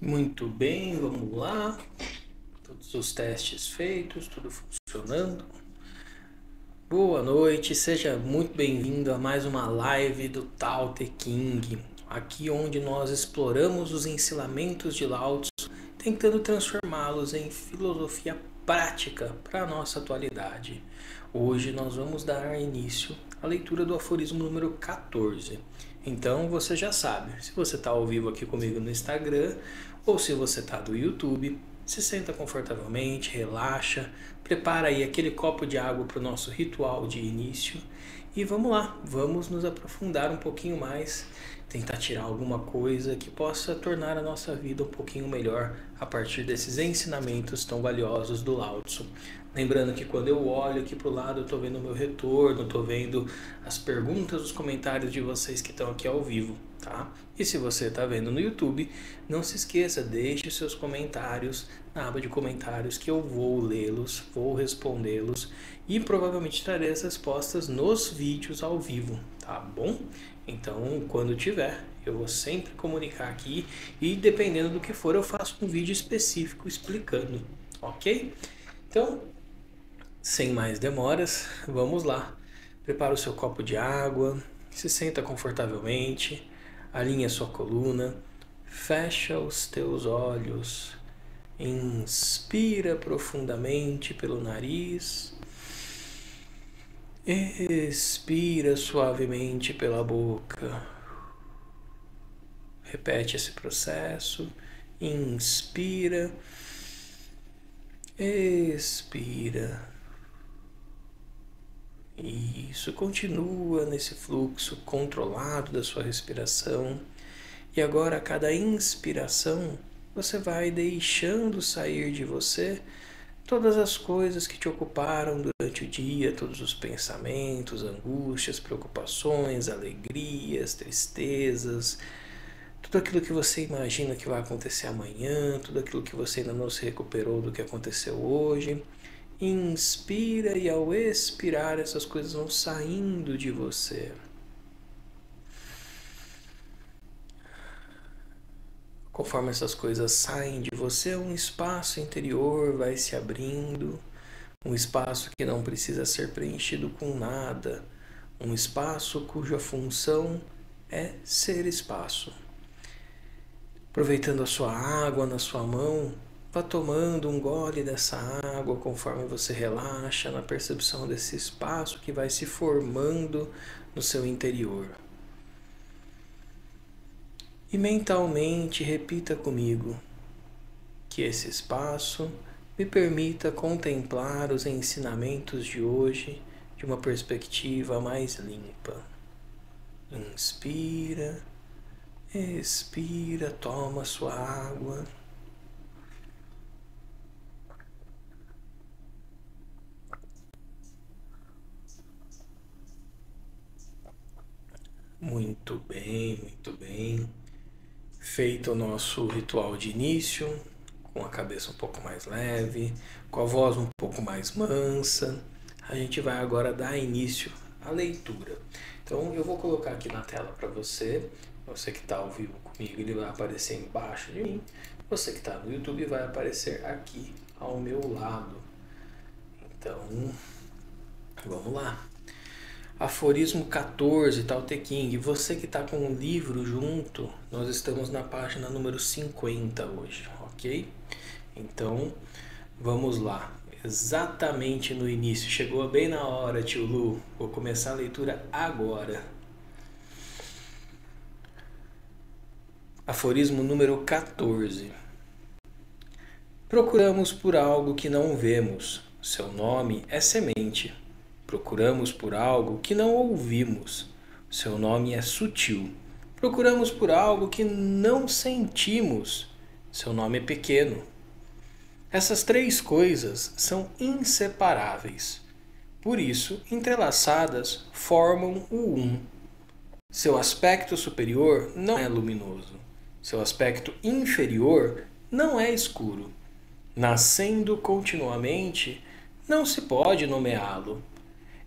Muito bem, vamos lá. Todos os testes feitos, tudo funcionando. Boa noite, seja muito bem-vindo a mais uma live do Tao Te King. Aqui onde nós exploramos os ensinamentos de Lao Tzu, tentando transformá-los em filosofia prática para a nossa atualidade. Hoje nós vamos dar início à leitura do aforismo número 14. Então você já sabe, se você está ao vivo aqui comigo no Instagram ou se você está no YouTube, se senta confortavelmente, relaxa, prepara aí aquele copo de água para o nosso ritual de início e vamos lá, vamos nos aprofundar um pouquinho mais, tentar tirar alguma coisa que possa tornar a nossa vida um pouquinho melhor a partir desses ensinamentos tão valiosos do Lao Tzu. Lembrando que quando eu olho aqui para o lado, eu estou vendo o meu retorno, estou vendo as perguntas, os comentários de vocês que estão aqui ao vivo, tá? E se você está vendo no YouTube, não se esqueça, deixe seus comentários na aba de comentários que eu vou lê-los, vou respondê-los e provavelmente trarei as respostas nos vídeos ao vivo, tá bom? Então, quando tiver, eu vou sempre comunicar aqui e dependendo do que for, eu faço um vídeo específico explicando, ok? Então, sem mais demoras, vamos lá. Prepara o seu copo de água, se senta confortavelmente, alinha sua coluna, fecha os teus olhos, inspira profundamente pelo nariz, expira suavemente pela boca. Repete esse processo, inspira, expira. Isso, continua nesse fluxo controlado da sua respiração. E agora, a cada inspiração, você vai deixando sair de você todas as coisas que te ocuparam durante o dia, todos os pensamentos, angústias, preocupações, alegrias, tristezas, tudo aquilo que você imagina que vai acontecer amanhã, tudo aquilo que você ainda não se recuperou do que aconteceu hoje. Inspira e ao expirar essas coisas vão saindo de você. Conforme essas coisas saem de você, um espaço interior vai se abrindo, um espaço que não precisa ser preenchido com nada, um espaço cuja função é ser espaço. Aproveitando a sua água na sua mão, vá tomando um gole dessa água conforme você relaxa na percepção desse espaço que vai se formando no seu interior. E mentalmente repita comigo que esse espaço me permita contemplar os ensinamentos de hoje de uma perspectiva mais limpa. Inspira, expira, toma sua água. Muito bem, muito bem. Feito o nosso ritual de início, com a cabeça um pouco mais leve, com a voz um pouco mais mansa, a gente vai agora dar início à leitura. Então eu vou colocar aqui na tela para você, você que está ao vivo comigo, ele vai aparecer embaixo de mim, você que está no YouTube vai aparecer aqui ao meu lado. Então, vamos lá. Aforismo 14, Tao Te King. Você que está com o livro junto, nós estamos na página número 50 hoje, ok? Então, vamos lá. Exatamente no início. Chegou bem na hora, tio Lu. Vou começar a leitura agora. Aforismo número 14. Procuramos por algo que não vemos. Seu nome é semente. Procuramos por algo que não ouvimos. Seu nome é sutil. Procuramos por algo que não sentimos. Seu nome é pequeno. Essas três coisas são inseparáveis. Por isso, entrelaçadas, formam o um. Seu aspecto superior não é luminoso. Seu aspecto inferior não é escuro. Nascendo continuamente, não se pode nomeá-lo.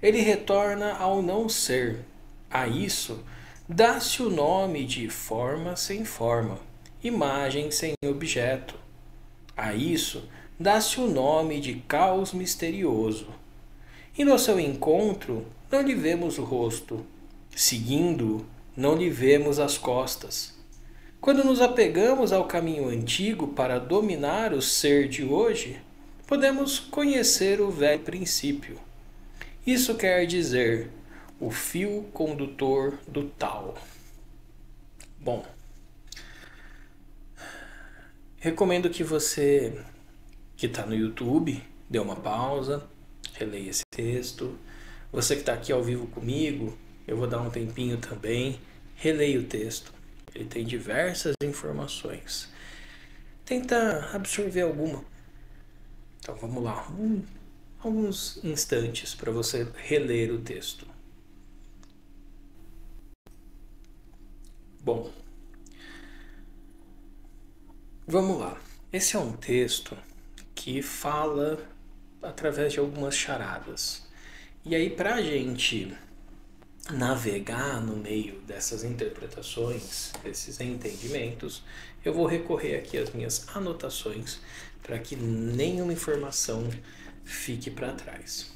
Ele retorna ao não ser. A isso, dá-se o nome de forma sem forma, imagem sem objeto. A isso dá-se o nome de caos misterioso. Indo ao seu encontro, não lhe vemos o rosto. Seguindo-o, não lhe vemos as costas. Quando nos apegamos ao caminho antigo para dominar o ser de hoje, podemos conhecer o velho princípio. Isso quer dizer o fio condutor do tal. Bom, recomendo que você que está no YouTube dê uma pausa, releia esse texto. Você que está aqui ao vivo comigo, eu vou dar um tempinho também, releia o texto. Ele tem diversas informações. Tenta absorver alguma. Então vamos lá, alguns instantes para você reler o texto. Bom, vamos lá. Esse é um texto que fala através de algumas charadas. E aí, para a gente navegar no meio dessas interpretações, desses entendimentos, eu vou recorrer aqui às minhas anotações para que nenhuma informação fique para trás.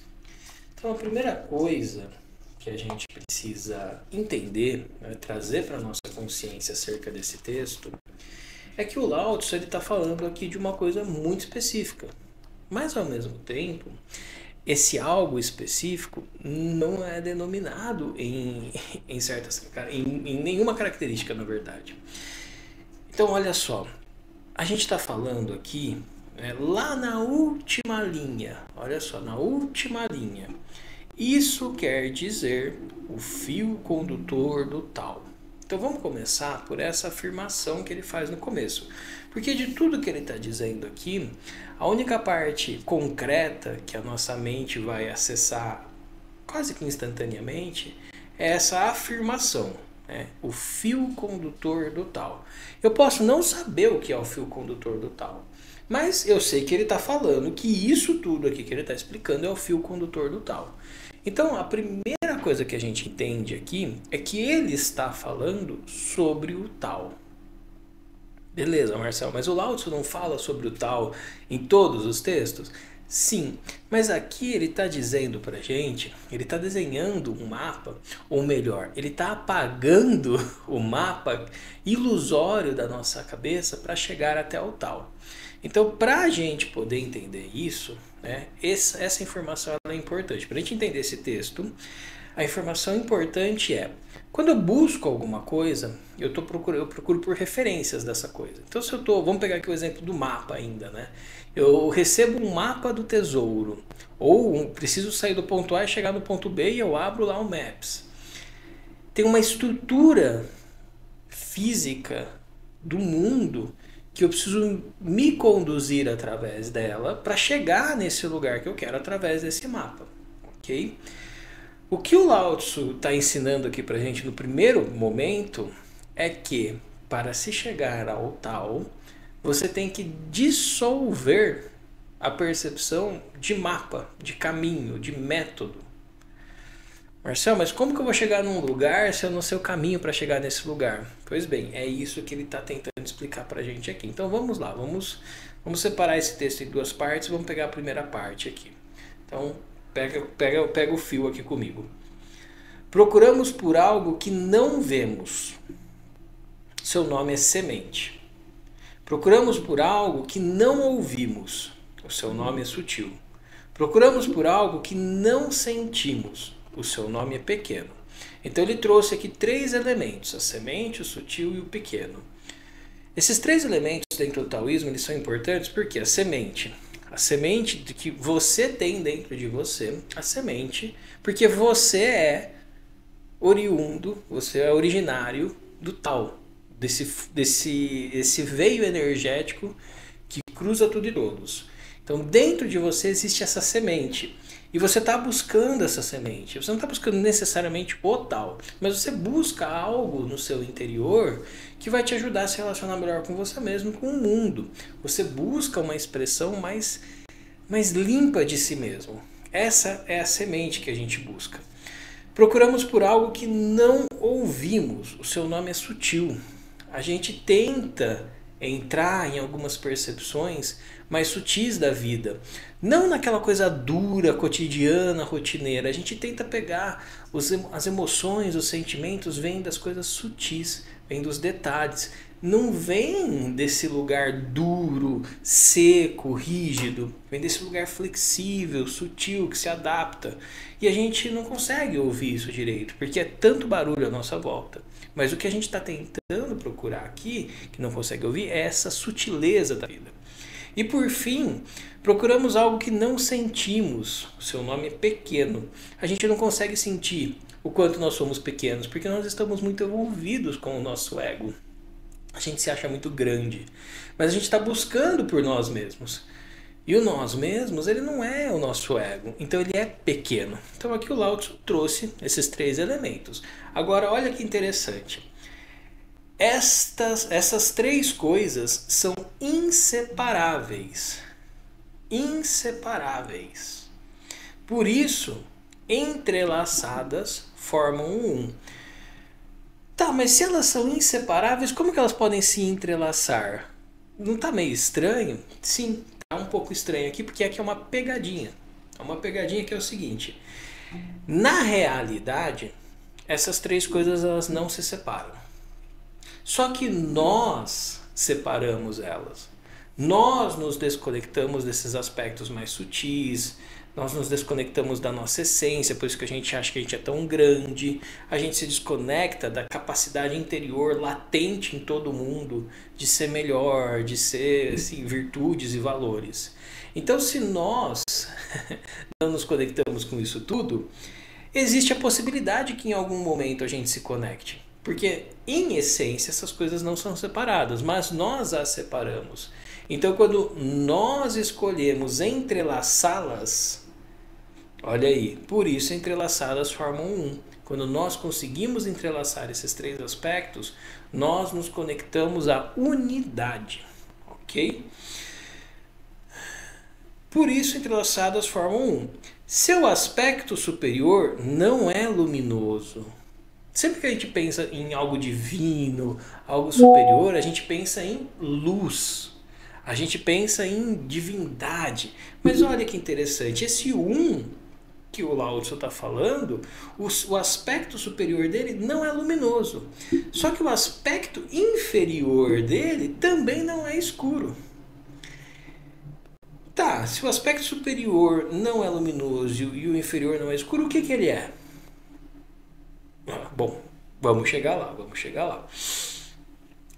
Então, a primeira coisa que a gente precisa entender, né, trazer para a nossa consciência acerca desse texto, é que o Lao Tzu está falando aqui de uma coisa muito específica. Mas, ao mesmo tempo, esse algo específico não é denominado em nenhuma característica, na verdade. Então, olha só, a gente está falando aqui, lá na última linha, olha só, na última linha, isso quer dizer o fio condutor do tal. Então vamos começar por essa afirmação que ele faz no começo. Porque de tudo que ele está dizendo aqui, a única parte concreta que a nossa mente vai acessar quase que instantaneamente é essa afirmação, né? O fio condutor do tal. Eu posso não saber o que é o fio condutor do tal, mas eu sei que ele está falando que isso tudo aqui que ele está explicando é o fio condutor do tal. Então, a primeira coisa que a gente entende aqui é que ele está falando sobre o tal. Beleza, Marcelo, mas o Lao Tzu não fala sobre o tal em todos os textos? Sim, mas aqui ele está dizendo para a gente, ele está desenhando um mapa, ou melhor, ele está apagando o mapa ilusório da nossa cabeça para chegar até o tal. Então, para a gente poder entender isso, né, essa informação é importante. Para a gente entender esse texto, a informação importante é, quando eu busco alguma coisa, eu procuro por referências dessa coisa. Então, se eu vamos pegar aqui o exemplo do mapa ainda, né? Eu recebo um mapa do tesouro, ou preciso sair do ponto A e chegar no ponto B e eu abro lá o Maps. Tem uma estrutura física do mundo que eu preciso me conduzir através dela para chegar nesse lugar que eu quero através desse mapa, ok? O que o Lao Tzu está ensinando aqui para a gente no primeiro momento é que para se chegar ao tal, você tem que dissolver a percepção de mapa, de caminho, de método. Marcelo, mas como que eu vou chegar num lugar se eu não sei o caminho para chegar nesse lugar? Pois bem, é isso que ele está tentando explicar para a gente aqui. Então vamos lá, vamos separar esse texto em duas partes, vamos pegar a primeira parte aqui. Então pega o fio aqui comigo. Procuramos por algo que não vemos. Seu nome é semente. Procuramos por algo que não ouvimos. O seu nome é sutil. Procuramos por algo que não sentimos. O seu nome é pequeno. Então ele trouxe aqui 3 elementos, a semente, o sutil e o pequeno. Esses 3 elementos dentro do taoísmo eles são importantes porque a semente que você tem dentro de você, a semente, porque você é oriundo, você é originário do tal, desse veio energético que cruza tudo e todos. Então dentro de você existe essa semente. E você está buscando essa semente. Você não está buscando necessariamente o tal, mas você busca algo no seu interior que vai te ajudar a se relacionar melhor com você mesmo, com o mundo. Você busca uma expressão mais limpa de si mesmo. Essa é a semente que a gente busca. Procuramos por algo que não ouvimos. O seu nome é sutil. A gente tenta entrar em algumas percepções mais sutis da vida. Não naquela coisa dura, cotidiana, rotineira. A gente tenta pegar as emoções, os sentimentos, vêm das coisas sutis, vêm dos detalhes. Não vem desse lugar duro, seco, rígido. Vem desse lugar flexível, sutil, que se adapta. E a gente não consegue ouvir isso direito, porque é tanto barulho à nossa volta. Mas o que a gente está tentando procurar aqui, que não consegue ouvir, é essa sutileza da vida. E por fim, procuramos algo que não sentimos. O seu nome é pequeno. A gente não consegue sentir o quanto nós somos pequenos, porque nós estamos muito envolvidos com o nosso ego. A gente se acha muito grande, mas a gente está buscando por nós mesmos. E o nós mesmos, ele não é o nosso ego, então ele é pequeno. Então aqui o Lao Tzu trouxe esses 3 elementos. Agora olha que interessante. Essas 3 coisas são inseparáveis. Inseparáveis. Por isso, entrelaçadas formam um. Tá, mas se elas são inseparáveis, como que elas podem se entrelaçar? Não tá meio estranho? Sim, tá um pouco estranho aqui, porque aqui é uma pegadinha. É uma pegadinha que é o seguinte. Na realidade, essas 3 coisas elas não se separam. Só que nós separamos elas. Nós nos desconectamos desses aspectos mais sutis, nós nos desconectamos da nossa essência, por isso que a gente acha que a gente é tão grande, a gente se desconecta da capacidade interior latente em todo mundo de ser melhor, de ser assim, virtudes e valores. Então, se nós não nos conectamos com isso tudo, existe a possibilidade que em algum momento a gente se conecte. Porque, em essência, essas coisas não são separadas, mas nós as separamos. Então, quando nós escolhemos entrelaçá-las, olha aí, por isso entrelaçadas formam um. Quando nós conseguimos entrelaçar esses 3 aspectos, nós nos conectamos à unidade, ok? Por isso entrelaçadas formam um. Seu aspecto superior não é luminoso. Sempre que a gente pensa em algo divino, algo superior, a gente pensa em luz. A gente pensa em divindade. Mas olha que interessante, esse um que o Lao Tzu está falando, o aspecto superior dele não é luminoso. Só que o aspecto inferior dele também não é escuro. Tá, se o aspecto superior não é luminoso e o inferior não é escuro, o que ele é? Bom, vamos chegar lá.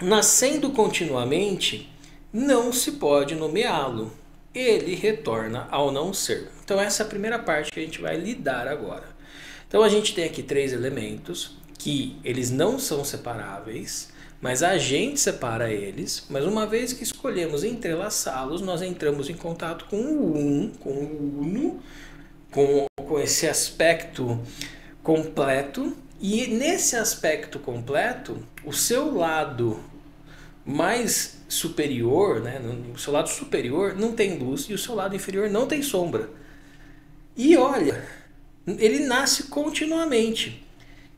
Nascendo continuamente, não se pode nomeá-lo. Ele retorna ao não ser. Então essa é a primeira parte que a gente vai lidar agora. Então a gente tem aqui 3 elementos que eles não são separáveis, mas a gente separa eles. Mas uma vez que escolhemos entrelaçá-los, nós entramos em contato com o um, com o uno, com esse aspecto completo. E nesse aspecto completo, o seu lado mais superior, né, o seu lado superior não tem luz e o seu lado inferior não tem sombra. E olha, ele nasce continuamente.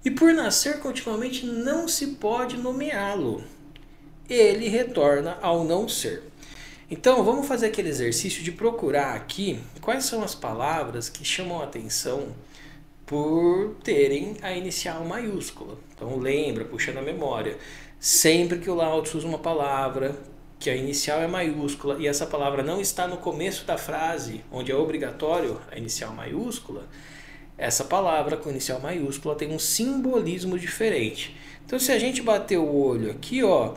E por nascer continuamente não se pode nomeá-lo. Ele retorna ao não ser. Então vamos fazer aquele exercício de procurar aqui quais são as palavras que chamam a atenção por terem a inicial maiúscula. Então lembra, puxa na memória, sempre que o Lao Tzu usa uma palavra que a inicial é maiúscula e essa palavra não está no começo da frase, onde é obrigatório a inicial maiúscula, essa palavra com inicial maiúscula tem um simbolismo diferente. Então se a gente bater o olho aqui, ó,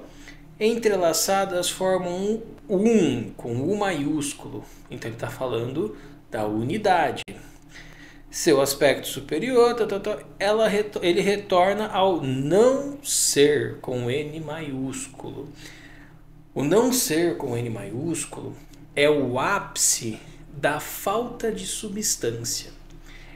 entrelaçadas formam um com U maiúsculo. Então ele está falando da unidade. Seu aspecto superior, ele retorna ao não ser com N maiúsculo. O não ser com N maiúsculo é o ápice da falta de substância.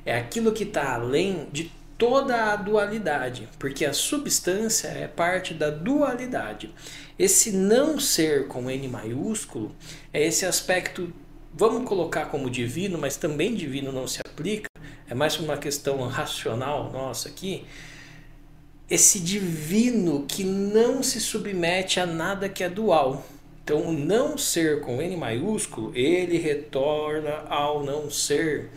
É aquilo que está além de toda a dualidade, porque a substância é parte da dualidade. Esse não ser com N maiúsculo é esse aspecto, vamos colocar como divino, mas também divino não se aplica, é mais uma questão racional nossa aqui, esse divino que não se submete a nada que é dual. Então, o não ser com N maiúsculo, ele retorna ao não ser.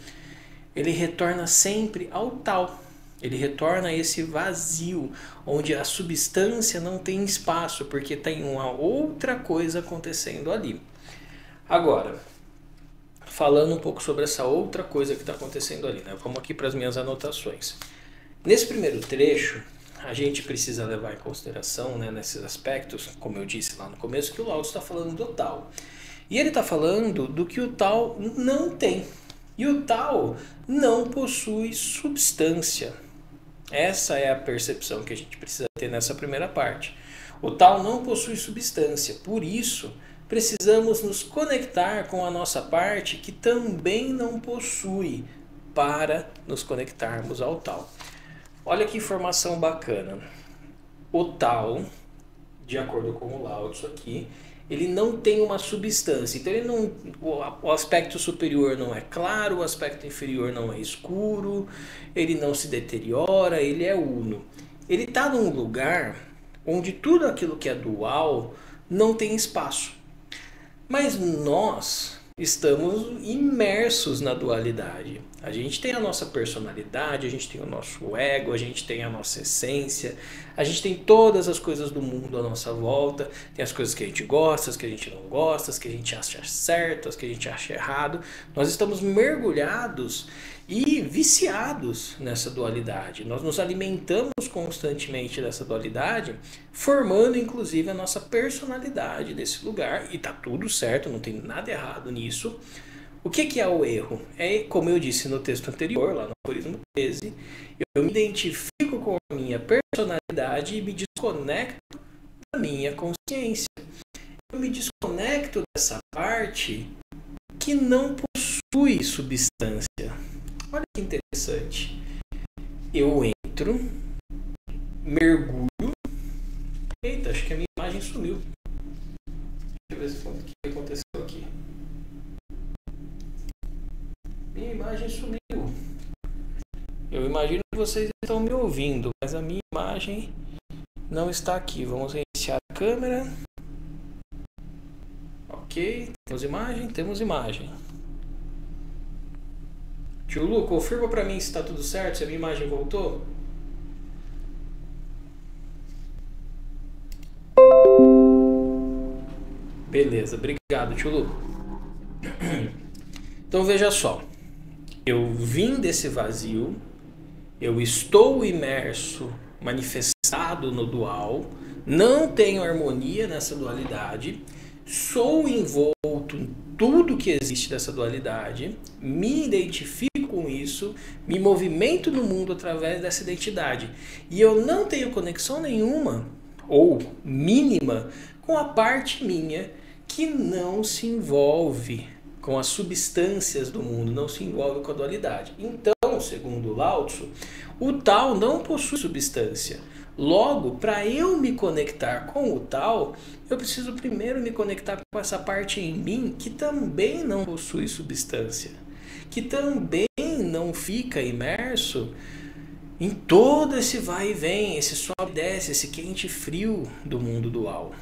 Ele retorna sempre ao tal. Ele retorna a esse vazio, onde a substância não tem espaço, porque tem uma outra coisa acontecendo ali. Agora, falando um pouco sobre essa outra coisa que está acontecendo ali, né? Vamos aqui para as minhas anotações. Nesse primeiro trecho, a gente precisa levar em consideração, né, nesses aspectos, como eu disse lá no começo, que o Lao está falando do tal. E ele está falando do que o tal não tem. E o tal não possui substância. Essa é a percepção que a gente precisa ter nessa primeira parte. O tal não possui substância, por isso precisamos nos conectar com a nossa parte que também não possui para nos conectarmos ao tal. Olha que informação bacana. O tal, de acordo com o Lao Tzu aqui, ele não tem uma substância. Então ele não, o aspecto superior não é claro, o aspecto inferior não é escuro, ele não se deteriora, ele é uno. Ele está num lugar onde tudo aquilo que é dual não tem espaço. Mas nós estamos imersos na dualidade. A gente tem a nossa personalidade, a gente tem o nosso ego, a gente tem a nossa essência, a gente tem todas as coisas do mundo à nossa volta, tem as coisas que a gente gosta, as que a gente não gosta, as que a gente acha certo, as que a gente acha errado. Nós estamos mergulhados e viciados nessa dualidade. Nós nos alimentamos constantemente dessa dualidade, formando inclusive a nossa personalidade nesse lugar, e tá tudo certo, não tem nada errado nisso. O que é o erro? É, como eu disse no texto anterior, lá no Aforismo 13, eu me identifico com a minha personalidade e me desconecto da minha consciência. Eu me desconecto dessa parte que não possui substância. Olha que interessante. Eu entro, mergulho. Eita, acho que a minha imagem sumiu. Deixa eu ver o que aconteceu aqui. Minha imagem sumiu. Eu imagino que vocês estão me ouvindo, mas a minha imagem não está aqui. Vamos reiniciar a câmera. Ok, temos imagem? Temos imagem. Tio Lu, confirma pra mim se está tudo certo, se a minha imagem voltou. Beleza, obrigado, tio Lu. Então veja só. Eu vim desse vazio, eu estou imerso, manifestado no dual, não tenho harmonia nessa dualidade, sou envolto em tudo que existe dessa dualidade, me identifico com isso, me movimento no mundo através dessa identidade. E eu não tenho conexão nenhuma, ou mínima, com a parte minha que não se envolve com as substâncias do mundo, não se envolve com a dualidade. Então, segundo Lao Tzu, o tal não possui substância. Logo, para eu me conectar com o tal, eu preciso primeiro me conectar com essa parte em mim que também não possui substância, que também não fica imerso em todo esse vai e vem, esse sobe e desce, esse quente e frio do mundo dual.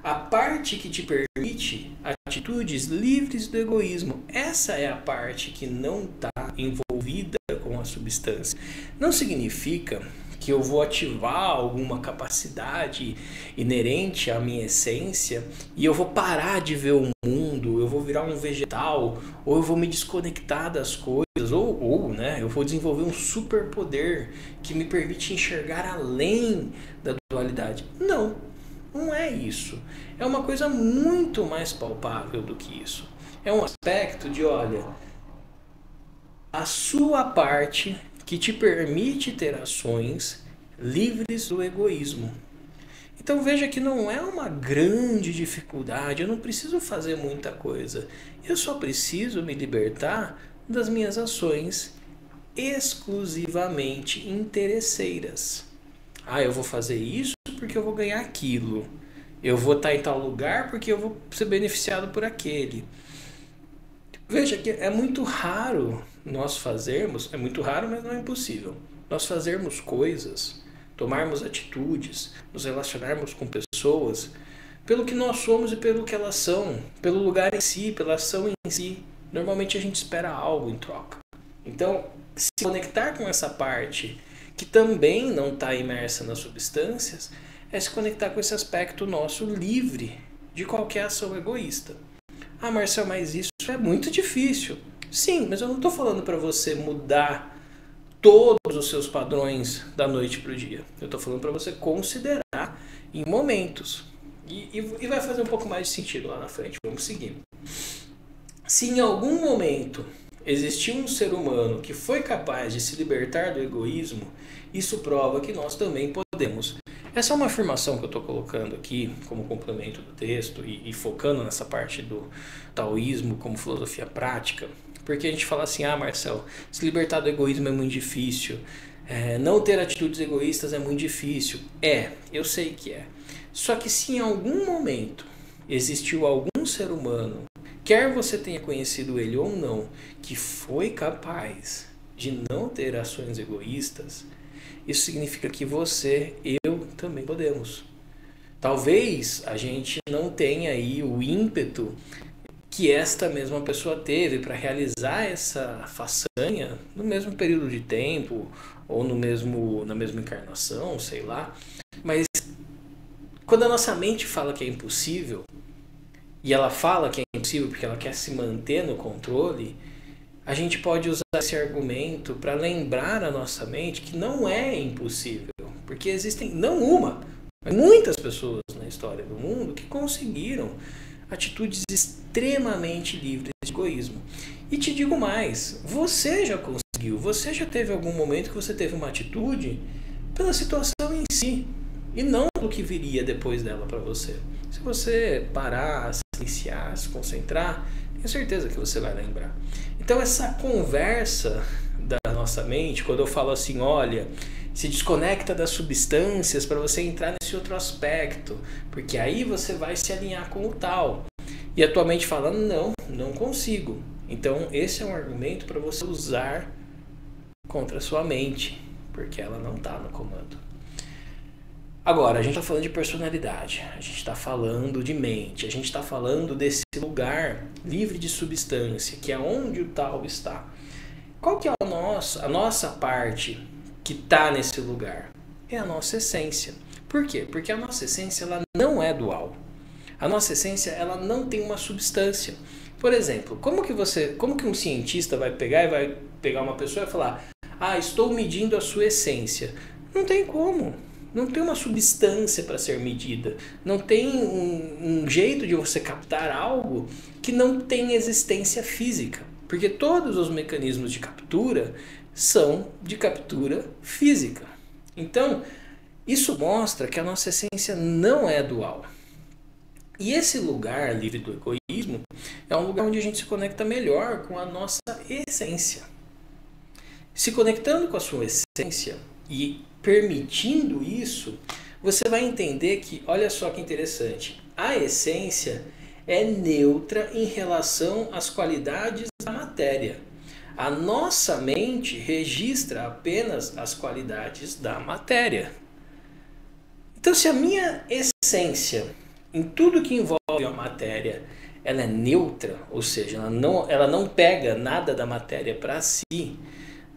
A parte que te permite atitudes livres do egoísmo, essa é a parte que não está envolvida com a substância. Não significa que eu vou ativar alguma capacidade inerente à minha essência e eu vou parar de ver o mundo, eu vou virar um vegetal, ou eu vou me desconectar das coisas, ou né, eu vou desenvolver um superpoder que me permite enxergar além da dualidade. Não é isso. É uma coisa muito mais palpável do que isso. É um aspecto de, olha, a sua parte que te permite ter ações livres do egoísmo. Então veja que não é uma grande dificuldade, eu não preciso fazer muita coisa. Eu só preciso me libertar das minhas ações exclusivamente interesseiras. Eu vou fazer isso porque eu vou ganhar aquilo. Eu vou estar em tal lugar porque eu vou ser beneficiado por aquele. Veja que é muito raro nós fazermos, é muito raro, mas não é impossível, nós fazermos coisas tomarmos atitudes, nos relacionarmos com pessoas pelo que nós somos e pelo que elas são, pelo lugar em si, pela ação em si. Normalmente a gente espera algo em troca. Então, se conectar com essa parte que também não está imersa nas substâncias, é se conectar com esse aspecto nosso livre de qualquer ação egoísta. Ah, Marcel, mas isso é muito difícil. Sim, mas eu não estou falando para você mudar todos os seus padrões da noite para o dia. Eu estou falando para você considerar em momentos. E vai fazer um pouco mais de sentido lá na frente. Vamos seguir. Se em algum momento existiu um ser humano que foi capaz de se libertar do egoísmo, isso prova que nós também podemos. Essa é uma afirmação que eu estou colocando aqui como complemento do texto e focando nessa parte do taoísmo como filosofia prática, porque a gente fala assim, ah, Marcel, se libertar do egoísmo é muito difícil, não ter atitudes egoístas é muito difícil. Eu sei que é. Só que se em algum momento existiu algum ser humano, quer você tenha conhecido ele ou não, que foi capaz de não ter ações egoístas, isso significa que você, eu também podemos. Talvez a gente não tenha aí o ímpeto que esta mesma pessoa teve para realizar essa façanha no mesmo período de tempo ou na mesma encarnação, sei lá. Mas quando a nossa mente fala que é impossível, e ela fala que é impossível porque ela quer se manter no controle, a gente pode usar esse argumento para lembrar a nossa mente que não é impossível. Porque existem, não uma, mas muitas pessoas na história do mundo que conseguiram atitudes extremamente livres de egoísmo. E te digo mais, você já conseguiu, você já teve algum momento que você teve uma atitude pela situação em si, e não pelo que viria depois dela para você. Se você parar, se silenciar, se concentrar, tenho certeza que você vai lembrar. Então essa conversa da nossa mente, quando eu falo assim, olha, se desconecta das substâncias para você entrar nesse outro aspecto, porque aí você vai se alinhar com o tal. E a tua mente fala, não consigo. Então esse é um argumento para você usar contra a sua mente, porque ela não está no comando. Agora, a gente está falando de personalidade, a gente está falando de mente, a gente está falando desse lugar livre de substância, que é onde o tal está. Qual que é a nossa parte que está nesse lugar? É a nossa essência. Por quê? Porque a nossa essência ela não é dual. A nossa essência ela não tem uma substância. Por exemplo, como que um cientista vai pegar uma pessoa e falar, estou medindo a sua essência? Não tem como. Não tem uma substância para ser medida. Não tem um jeito de você captar algo que não tem existência física. Porque todos os mecanismos de captura são de captura física. Então, isso mostra que a nossa essência não é dual. E esse lugar livre do egoísmo é um lugar onde a gente se conecta melhor com a nossa essência. Se conectando com a sua essência e permitindo isso, você vai entender que, olha só que interessante, a essência é neutra em relação às qualidades da matéria. A nossa mente registra apenas as qualidades da matéria. Então, se a minha essência, em tudo que envolve a matéria, ela é neutra, ou seja, ela não pega nada da matéria para si,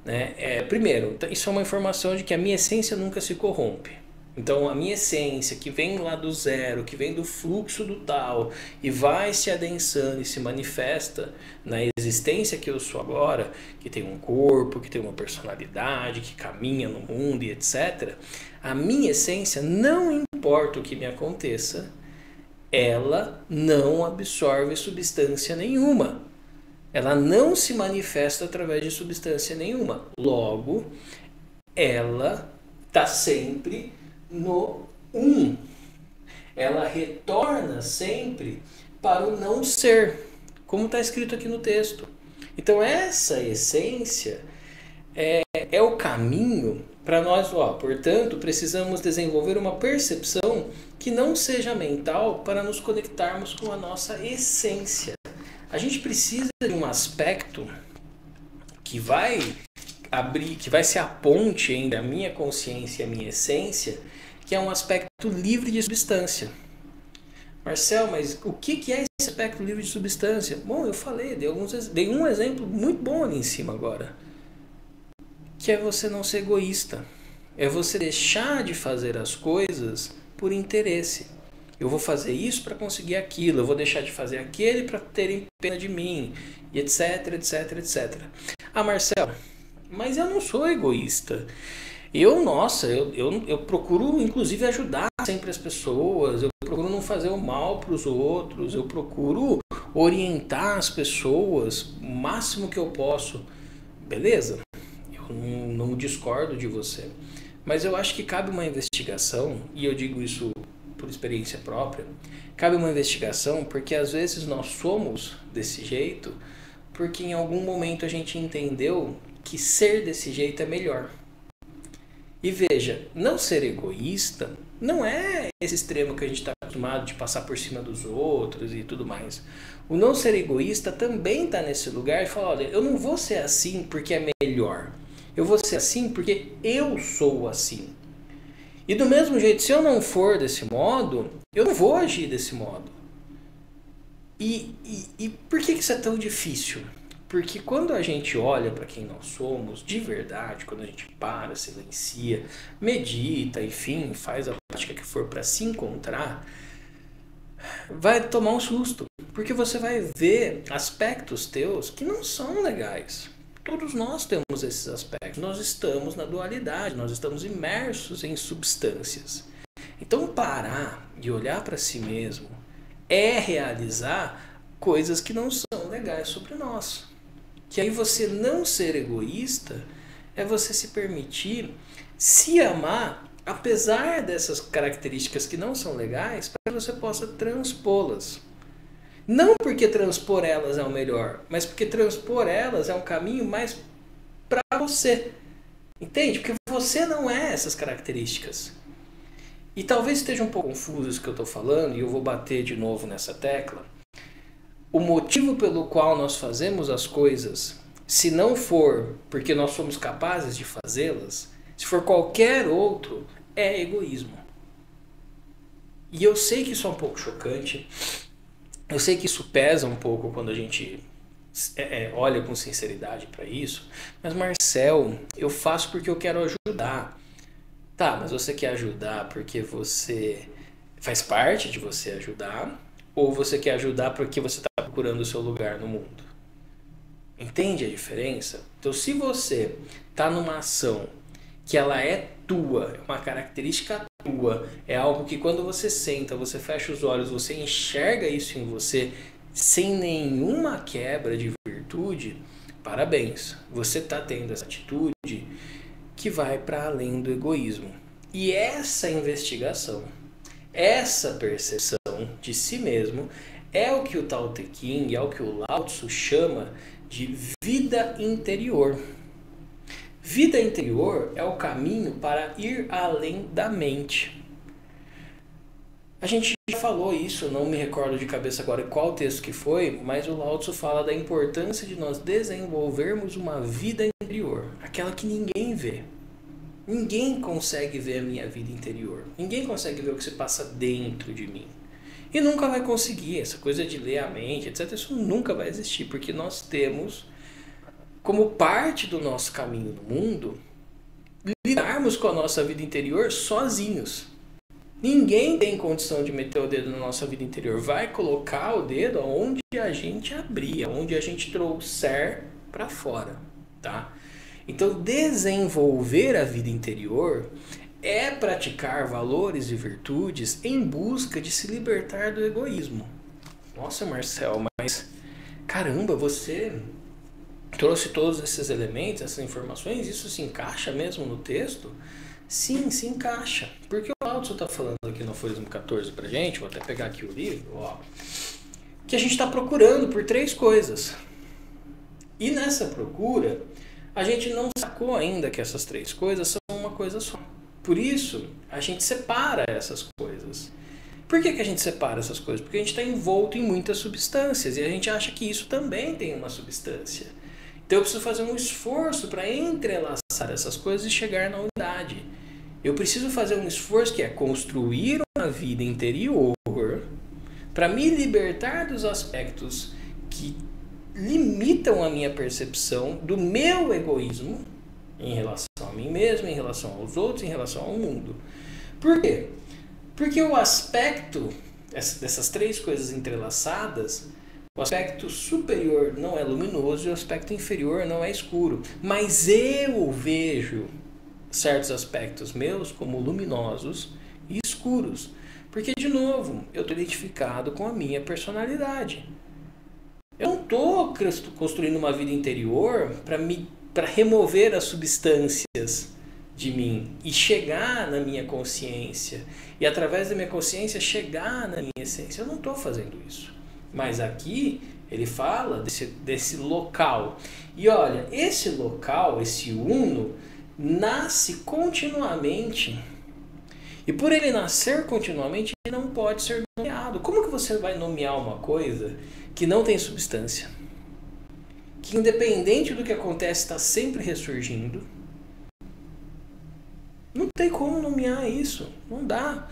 né? Primeiro, isso é uma informação de que a minha essência nunca se corrompe. Então a minha essência, que vem lá do zero, que vem do fluxo do tal, e vai se adensando e se manifesta na existência que eu sou agora, que tem um corpo, que tem uma personalidade, que caminha no mundo e etc. A minha essência, não importa o que me aconteça, ela não absorve substância nenhuma. Ela não se manifesta através de substância nenhuma. Logo, ela está sempre no ela retorna sempre para o não ser, como está escrito aqui no texto. Então essa essência é o caminho para nós, portanto, precisamos desenvolver uma percepção que não seja mental para nos conectarmos com a nossa essência. A gente precisa de um aspecto que vai abrir, que vai ser a ponte entre a minha consciência e a minha essência, que é um aspecto livre de substância. Marcel, mas o que é esse aspecto livre de substância? Bom, eu falei, dei um exemplo muito bom ali em cima agora. Que é você não ser egoísta. É você deixar de fazer as coisas por interesse. Eu vou fazer isso para conseguir aquilo, eu vou deixar de fazer aquele para terem pena de mim, e etc, etc, etc. Ah, Marcel, mas eu não sou egoísta. Eu procuro inclusive ajudar sempre as pessoas, eu procuro não fazer o mal para os outros, eu procuro orientar as pessoas o máximo que eu posso. Beleza? Eu não discordo de você. Mas eu acho que cabe uma investigação, e eu digo isso por experiência própria, cabe uma investigação porque às vezes nós somos desse jeito porque em algum momento a gente entendeu que ser desse jeito é melhor. E veja, não ser egoísta não é esse extremo que a gente está acostumado de passar por cima dos outros e tudo mais. O não ser egoísta também está nesse lugar e fala, olha, eu não vou ser assim porque é melhor. Eu vou ser assim porque eu sou assim. E do mesmo jeito, se eu não for desse modo, eu não vou agir desse modo. E por que isso é tão difícil? Porque quando a gente olha para quem nós somos, de verdade, quando a gente para, silencia, medita, enfim, faz a prática que for para se encontrar, vai tomar um susto. Porque você vai ver aspectos teus que não são legais. Todos nós temos esses aspectos. Nós estamos na dualidade, nós estamos imersos em substâncias. Então parar e olhar para si mesmo é realizar coisas que não são legais sobre nós. Que aí você não ser egoísta é você se permitir se amar, apesar dessas características que não são legais, para que você possa transpô-las. Não porque transpor elas é o melhor, mas porque transpor elas é um caminho mais para você. Entende? Porque você não é essas características. E talvez esteja um pouco confuso isso que eu estou falando, e eu vou bater de novo nessa tecla. O motivo pelo qual nós fazemos as coisas, se não for porque nós somos capazes de fazê-las, se for qualquer outro, é egoísmo. E eu sei que isso é um pouco chocante. Eu sei que isso pesa um pouco quando a gente olha com sinceridade para isso. Mas Marcel, eu faço porque eu quero ajudar. Tá, mas você quer ajudar porque você faz parte de você ajudar? Ou você quer ajudar porque você está procurando o seu lugar no mundo? Entende a diferença? Então se você está numa ação que ela é tua, é uma característica tua, é algo que quando você senta, você fecha os olhos, você enxerga isso em você sem nenhuma quebra de virtude, parabéns, você está tendo essa atitude que vai para além do egoísmo. E essa investigação, essa percepção de si mesmo é o que o Tao Te Ching, é o que o Lao Tzu chama de vida interior. Vida interior é o caminho para ir além da mente. A gente já falou isso, não me recordo de cabeça agora qual texto que foi, mas o Lao Tzu fala da importância de nós desenvolvermos uma vida interior, aquela que ninguém vê. Ninguém consegue ver a minha vida interior. Ninguém consegue ver o que se passa dentro de mim. E nunca vai conseguir. Essa coisa de ler a mente, etc. Isso nunca vai existir. Porque nós temos, como parte do nosso caminho no mundo, lidarmos com a nossa vida interior sozinhos. Ninguém tem condição de meter o dedo na nossa vida interior. Vai colocar o dedo onde a gente abrir, onde a gente trouxer para fora. Tá? Então, desenvolver a vida interior é praticar valores e virtudes em busca de se libertar do egoísmo. Nossa, Marcel, mas caramba, você trouxe todos esses elementos, essas informações, isso se encaixa mesmo no texto? Sim, se encaixa. Porque o Lao Tzu está falando aqui no Aforismo 14 pra gente, vou até pegar aqui o livro, ó, que a gente está procurando por 3 coisas. E nessa procura, a gente não sacou ainda que essas 3 coisas são uma coisa só. Por isso, a gente separa essas coisas. Por que a gente separa essas coisas? Porque a gente está envolto em muitas substâncias e a gente acha que isso também tem uma substância. Então eu preciso fazer um esforço para entrelaçar essas coisas e chegar na unidade. Eu preciso fazer um esforço que é construir uma vida interior para me libertar dos aspectos que limitam a minha percepção do meu egoísmo em relação a mim mesmo, em relação aos outros, em relação ao mundo. Por quê? Porque o aspecto dessas três coisas entrelaçadas, o aspecto superior não é luminoso e o aspecto inferior não é escuro. Mas eu vejo certos aspectos meus como luminosos e escuros. Porque, de novo, eu estou identificado com a minha personalidade. Eu não estou construindo uma vida interior para remover as substâncias de mim e chegar na minha consciência. E através da minha consciência chegar na minha essência. Eu não estou fazendo isso. Mas aqui ele fala desse local. E olha, esse local, esse uno, nasce continuamente. E por ele nascer continuamente, ele não pode ser nomeado. Como que você vai nomear uma coisa que não tem substância? Que independente do que acontece, está sempre ressurgindo. Não tem como nomear isso. Não dá.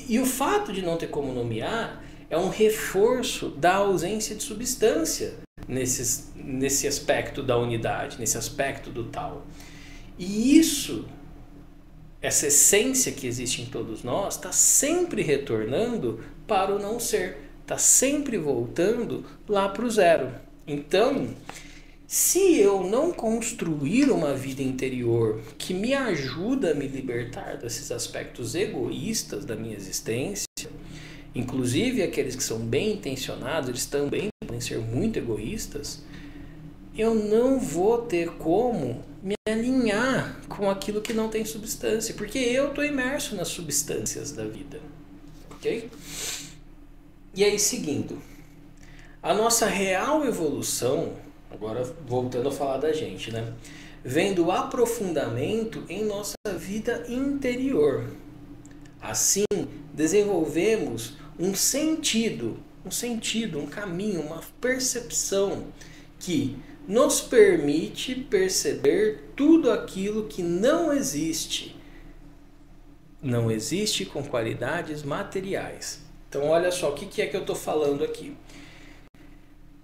E o fato de não ter como nomear é um reforço da ausência de substância nesse aspecto da unidade, nesse aspecto do tal. E isso, essa essência que existe em todos nós, está sempre retornando para o não ser. Está sempre voltando lá para o zero. Então, se eu não construir uma vida interior que me ajuda a me libertar desses aspectos egoístas da minha existência, inclusive aqueles que são bem intencionados, eles também podem ser muito egoístas, eu não vou ter como me alinhar com aquilo que não tem substância, porque eu estou imerso nas substâncias da vida. Ok? E aí, seguindo, a nossa real evolução, agora voltando a falar da gente, né? Vem do aprofundamento em nossa vida interior. Assim, desenvolvemos um sentido, um caminho, uma percepção que nos permite perceber tudo aquilo que não existe. Não existe com qualidades materiais. Então, olha só, o que é que eu estou falando aqui?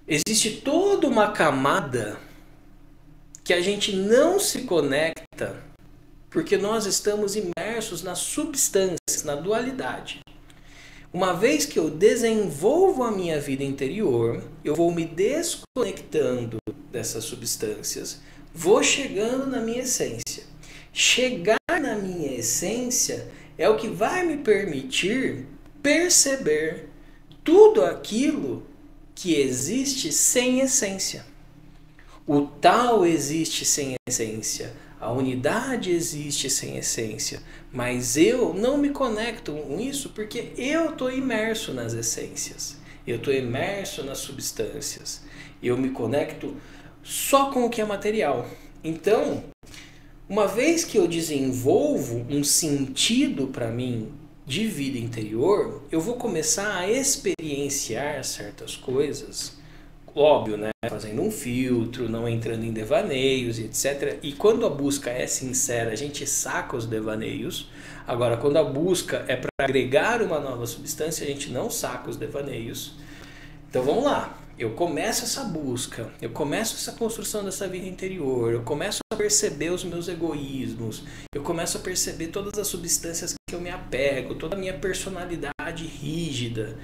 Existe toda uma camada que a gente não se conecta porque nós estamos imersos nas substâncias, na dualidade. Uma vez que eu desenvolvo a minha vida interior, eu vou me desconectando dessas substâncias, vou chegando na minha essência. Chegar na minha essência é o que vai me permitir perceber tudo aquilo que existe sem essência. O tal existe sem essência. A unidade existe sem essência, mas eu não me conecto com isso porque eu estou imerso nas essências, eu estou imerso nas substâncias, eu me conecto só com o que é material. Então, uma vez que eu desenvolvo um sentido para mim de vida interior, eu vou começar a experienciar certas coisas. Óbvio, né? Fazendo um filtro, não entrando em devaneios, etc. E quando a busca é sincera, a gente saca os devaneios. Agora, quando a busca é para agregar uma nova substância, a gente não saca os devaneios. Então vamos lá. Eu começo essa busca, eu começo essa construção dessa vida interior, eu começo a perceber os meus egoísmos, eu começo a perceber todas as substâncias que eu me apego, toda a minha personalidade rígida.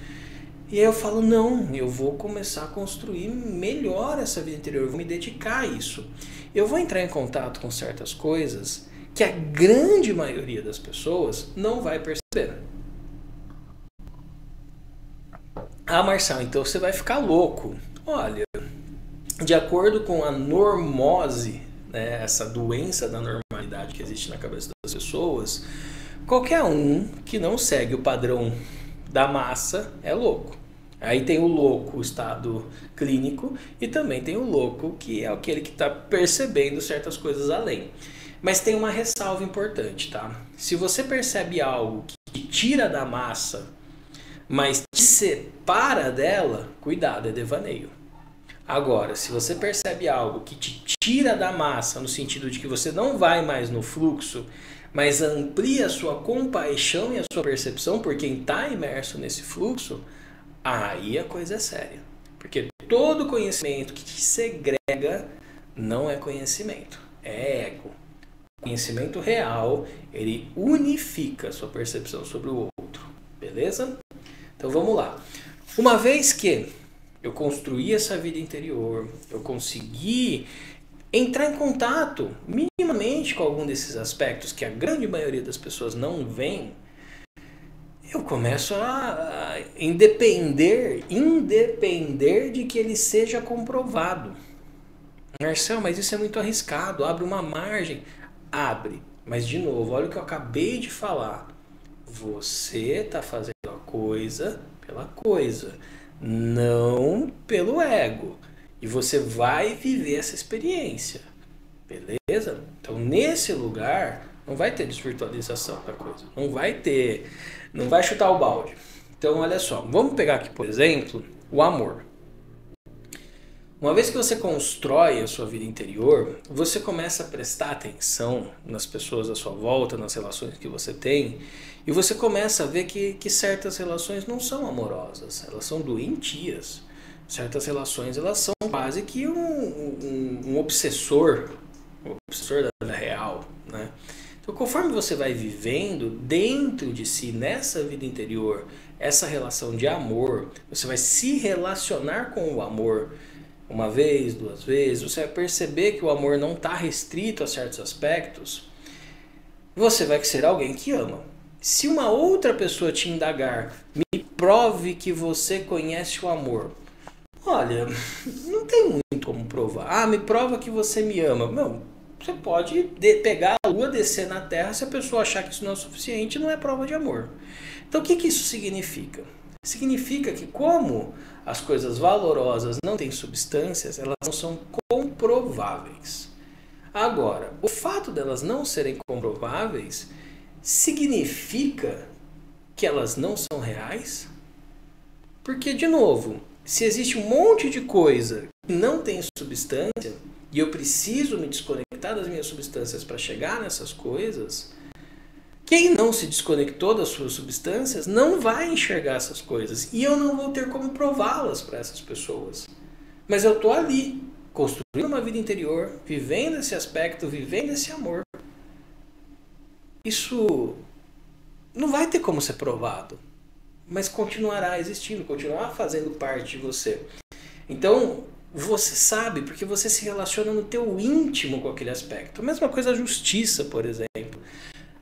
E aí eu falo, não, eu vou começar a construir melhor essa vida interior, eu vou me dedicar a isso. Eu vou entrar em contato com certas coisas que a grande maioria das pessoas não vai perceber. Ah, Marcelo, então você vai ficar louco. Olha, de acordo com a normose, né, essa doença da normalidade que existe na cabeça das pessoas, qualquer um que não segue o padrão da massa é louco. Aí tem o louco, o estado clínico, e também tem o louco, que é aquele que está percebendo certas coisas além. Mas tem uma ressalva importante, tá? Se você percebe algo que te tira da massa, mas te separa dela, cuidado, é devaneio. Agora, se você percebe algo que te tira da massa, no sentido de que você não vai mais no fluxo, mas amplia a sua compaixão e a sua percepção por quem está imerso nesse fluxo, aí a coisa é séria. Porque todo conhecimento que te segrega não é conhecimento, é ego. O conhecimento real, ele unifica a sua percepção sobre o outro, beleza? Então vamos lá. Uma vez que eu construí essa vida interior, eu consegui entrar em contato minimamente com algum desses aspectos que a grande maioria das pessoas não vê, eu começo a independer de que ele seja comprovado. Marcel, mas isso é muito arriscado, abre uma margem. Abre, mas de novo, olha o que eu acabei de falar. Você está fazendo a coisa pela coisa, não pelo ego. E você vai viver essa experiência, beleza? Então nesse lugar não vai ter desvirtualização da coisa, não vai chutar o balde. Então olha só, vamos pegar aqui por exemplo o amor. Uma vez que você constrói a sua vida interior, você começa a prestar atenção nas pessoas à sua volta, nas relações que você tem, e você começa a ver que certas relações não são amorosas, elas são doentias. Certas relações elas são quase que um obsessor da vida real, né? Então, conforme você vai vivendo dentro de si, nessa vida interior, essa relação de amor, você vai se relacionar com o amor uma vez, duas vezes, você vai perceber que o amor não está restrito a certos aspectos, você vai ser alguém que ama. Se uma outra pessoa te indagar, me prove que você conhece o amor. Olha, não tem muito como provar. Ah, me prova que você me ama. Não, você pode pegar a lua, descer na terra, se a pessoa achar que isso não é suficiente, não é prova de amor. Então o que isso significa? Significa que como as coisas valorosas não têm substâncias, elas não são comprováveis. Agora, o fato delas não serem comprováveis significa que elas não são reais? Porque, de novo, se existe um monte de coisa que não tem substância e eu preciso me desconectar das minhas substâncias para chegar nessas coisas, quem não se desconectou das suas substâncias não vai enxergar essas coisas e eu não vou ter como prová-las para essas pessoas. Mas eu estou ali, construindo uma vida interior, vivendo esse aspecto, vivendo esse amor. Isso não vai ter como ser provado, mas continuará existindo, continuará fazendo parte de você. Então, você sabe, porque você se relaciona no teu íntimo com aquele aspecto. A mesma coisa a justiça, por exemplo.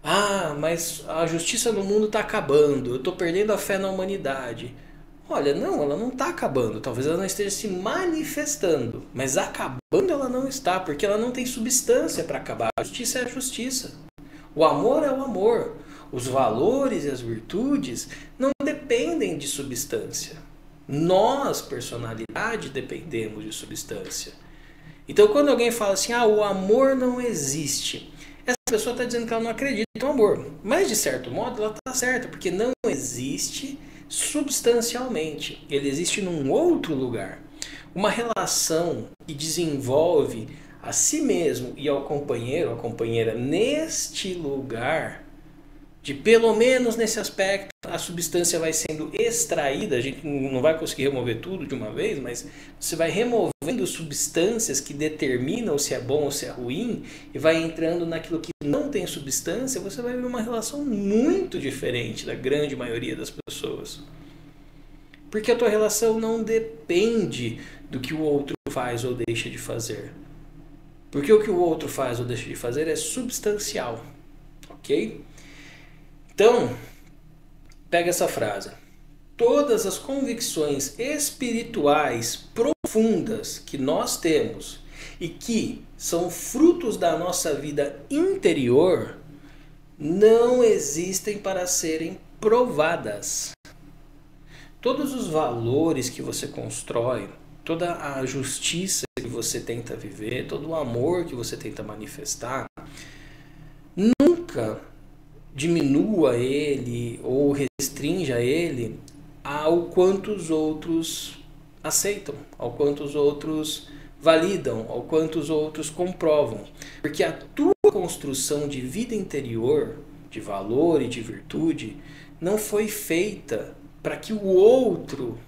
Ah, mas a justiça no mundo está acabando, eu estou perdendo a fé na humanidade. Olha, não, ela não está acabando, talvez ela não esteja se manifestando, mas acabando ela não está, porque ela não tem substância para acabar. A justiça é a justiça, o amor é o amor, os valores e as virtudes não dependem de substância. Nós, personalidade, dependemos de substância. Então quando alguém fala assim, ah, o amor não existe, essa pessoa está dizendo que ela não acredita no amor. Mas, de certo modo, ela está certa, porque não existe substancialmente. Ele existe num outro lugar. Uma relação que desenvolve a si mesmo e ao companheiro, à companheira, neste lugar, de pelo menos nesse aspecto, a substância vai sendo extraída, a gente não vai conseguir remover tudo de uma vez, mas você vai removendo substâncias que determinam se é bom ou se é ruim, e vai entrando naquilo que não tem substância, você vai ver uma relação muito diferente da grande maioria das pessoas. Porque a tua relação não depende do que o outro faz ou deixa de fazer. Porque o que o outro faz ou deixa de fazer é substancial, ok? Então, pega essa frase. Todas as convicções espirituais profundas que nós temos e que são frutos da nossa vida interior não existem para serem provadas. Todos os valores que você constrói, toda a justiça que você tenta viver, todo o amor que você tenta manifestar, nunca diminua ele ou restrinja ele ao quanto os outros aceitam, ao quanto os outros validam, ao quanto os outros comprovam. Porque a tua construção de vida interior, de valor e de virtude, não foi feita para que o outro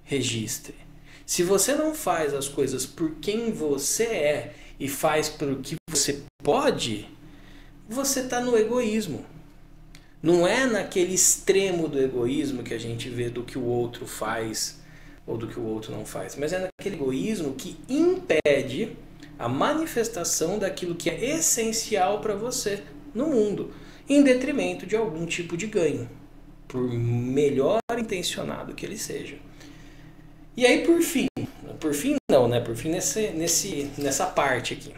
registre. Se você não faz as coisas por quem você é e faz pelo que você pode, você está no egoísmo. Não é naquele extremo do egoísmo que a gente vê do que o outro faz ou do que o outro não faz, mas é naquele egoísmo que impede a manifestação daquilo que é essencial para você no mundo, em detrimento de algum tipo de ganho, por melhor intencionado que ele seja. E aí por fim não, né? Por fim nessa parte aqui.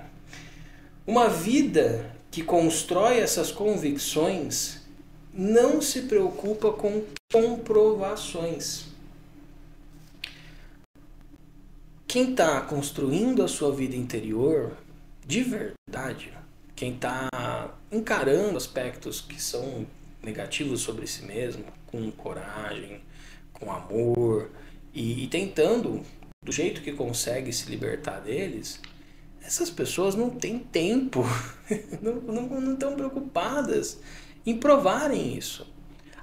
Uma vida que constrói essas convicções não se preocupa com comprovações. Quem está construindo a sua vida interior de verdade, quem está encarando aspectos que são negativos sobre si mesmo, com coragem, com amor e tentando, do jeito que consegue, se libertar deles, essas pessoas não têm tempo, não estão preocupadas em provarem isso.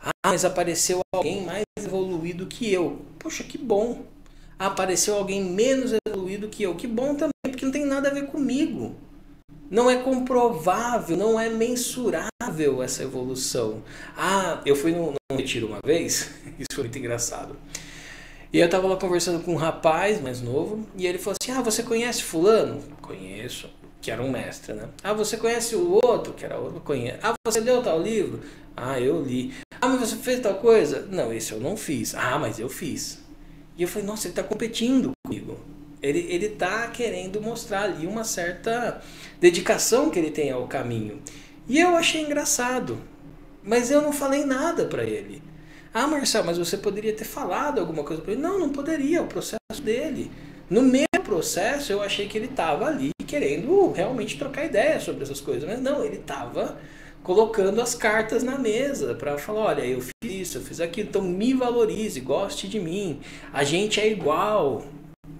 Ah, mas apareceu alguém mais evoluído que eu. Poxa, que bom. Apareceu alguém menos evoluído que eu. Que bom também, porque não tem nada a ver comigo. Não é comprovável, não é mensurável essa evolução. Ah, eu fui num retiro uma vez, isso foi muito engraçado. E eu estava lá conversando com um rapaz mais novo, e ele falou assim, ah, você conhece fulano? Conheço, que era um mestre, né? Ah, você conhece o outro? Que era outro, conheço. Ah, você leu tal livro? Ah, eu li. Ah, mas você fez tal coisa? Não, esse eu não fiz. Ah, mas eu fiz. E eu falei, nossa, ele está competindo comigo. Ele está querendo mostrar ali uma certa dedicação que ele tem ao caminho. E eu achei engraçado, mas eu não falei nada para ele. Ah, Marcelo, mas você poderia ter falado alguma coisa para ele. Não, não poderia, é o processo dele. No meu processo, eu achei que ele estava ali querendo realmente trocar ideia sobre essas coisas. Mas não, ele estava colocando as cartas na mesa para falar, olha, eu fiz isso, eu fiz aquilo, então me valorize, goste de mim, a gente é igual.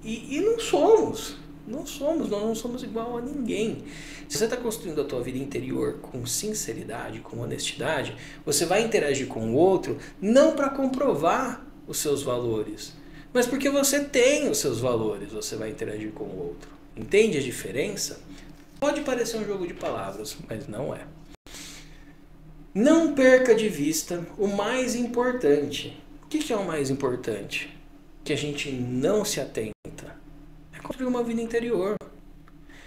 E não somos, nós não somos igual a ninguém. Se você está construindo a tua vida interior com sinceridade, com honestidade, você vai interagir com o outro não para comprovar os seus valores, mas porque você tem os seus valores, você vai interagir com o outro. Entende a diferença? Pode parecer um jogo de palavras, mas não é. Não perca de vista o mais importante. O que é o mais importante? Que a gente não se atenta. É construir uma vida interior.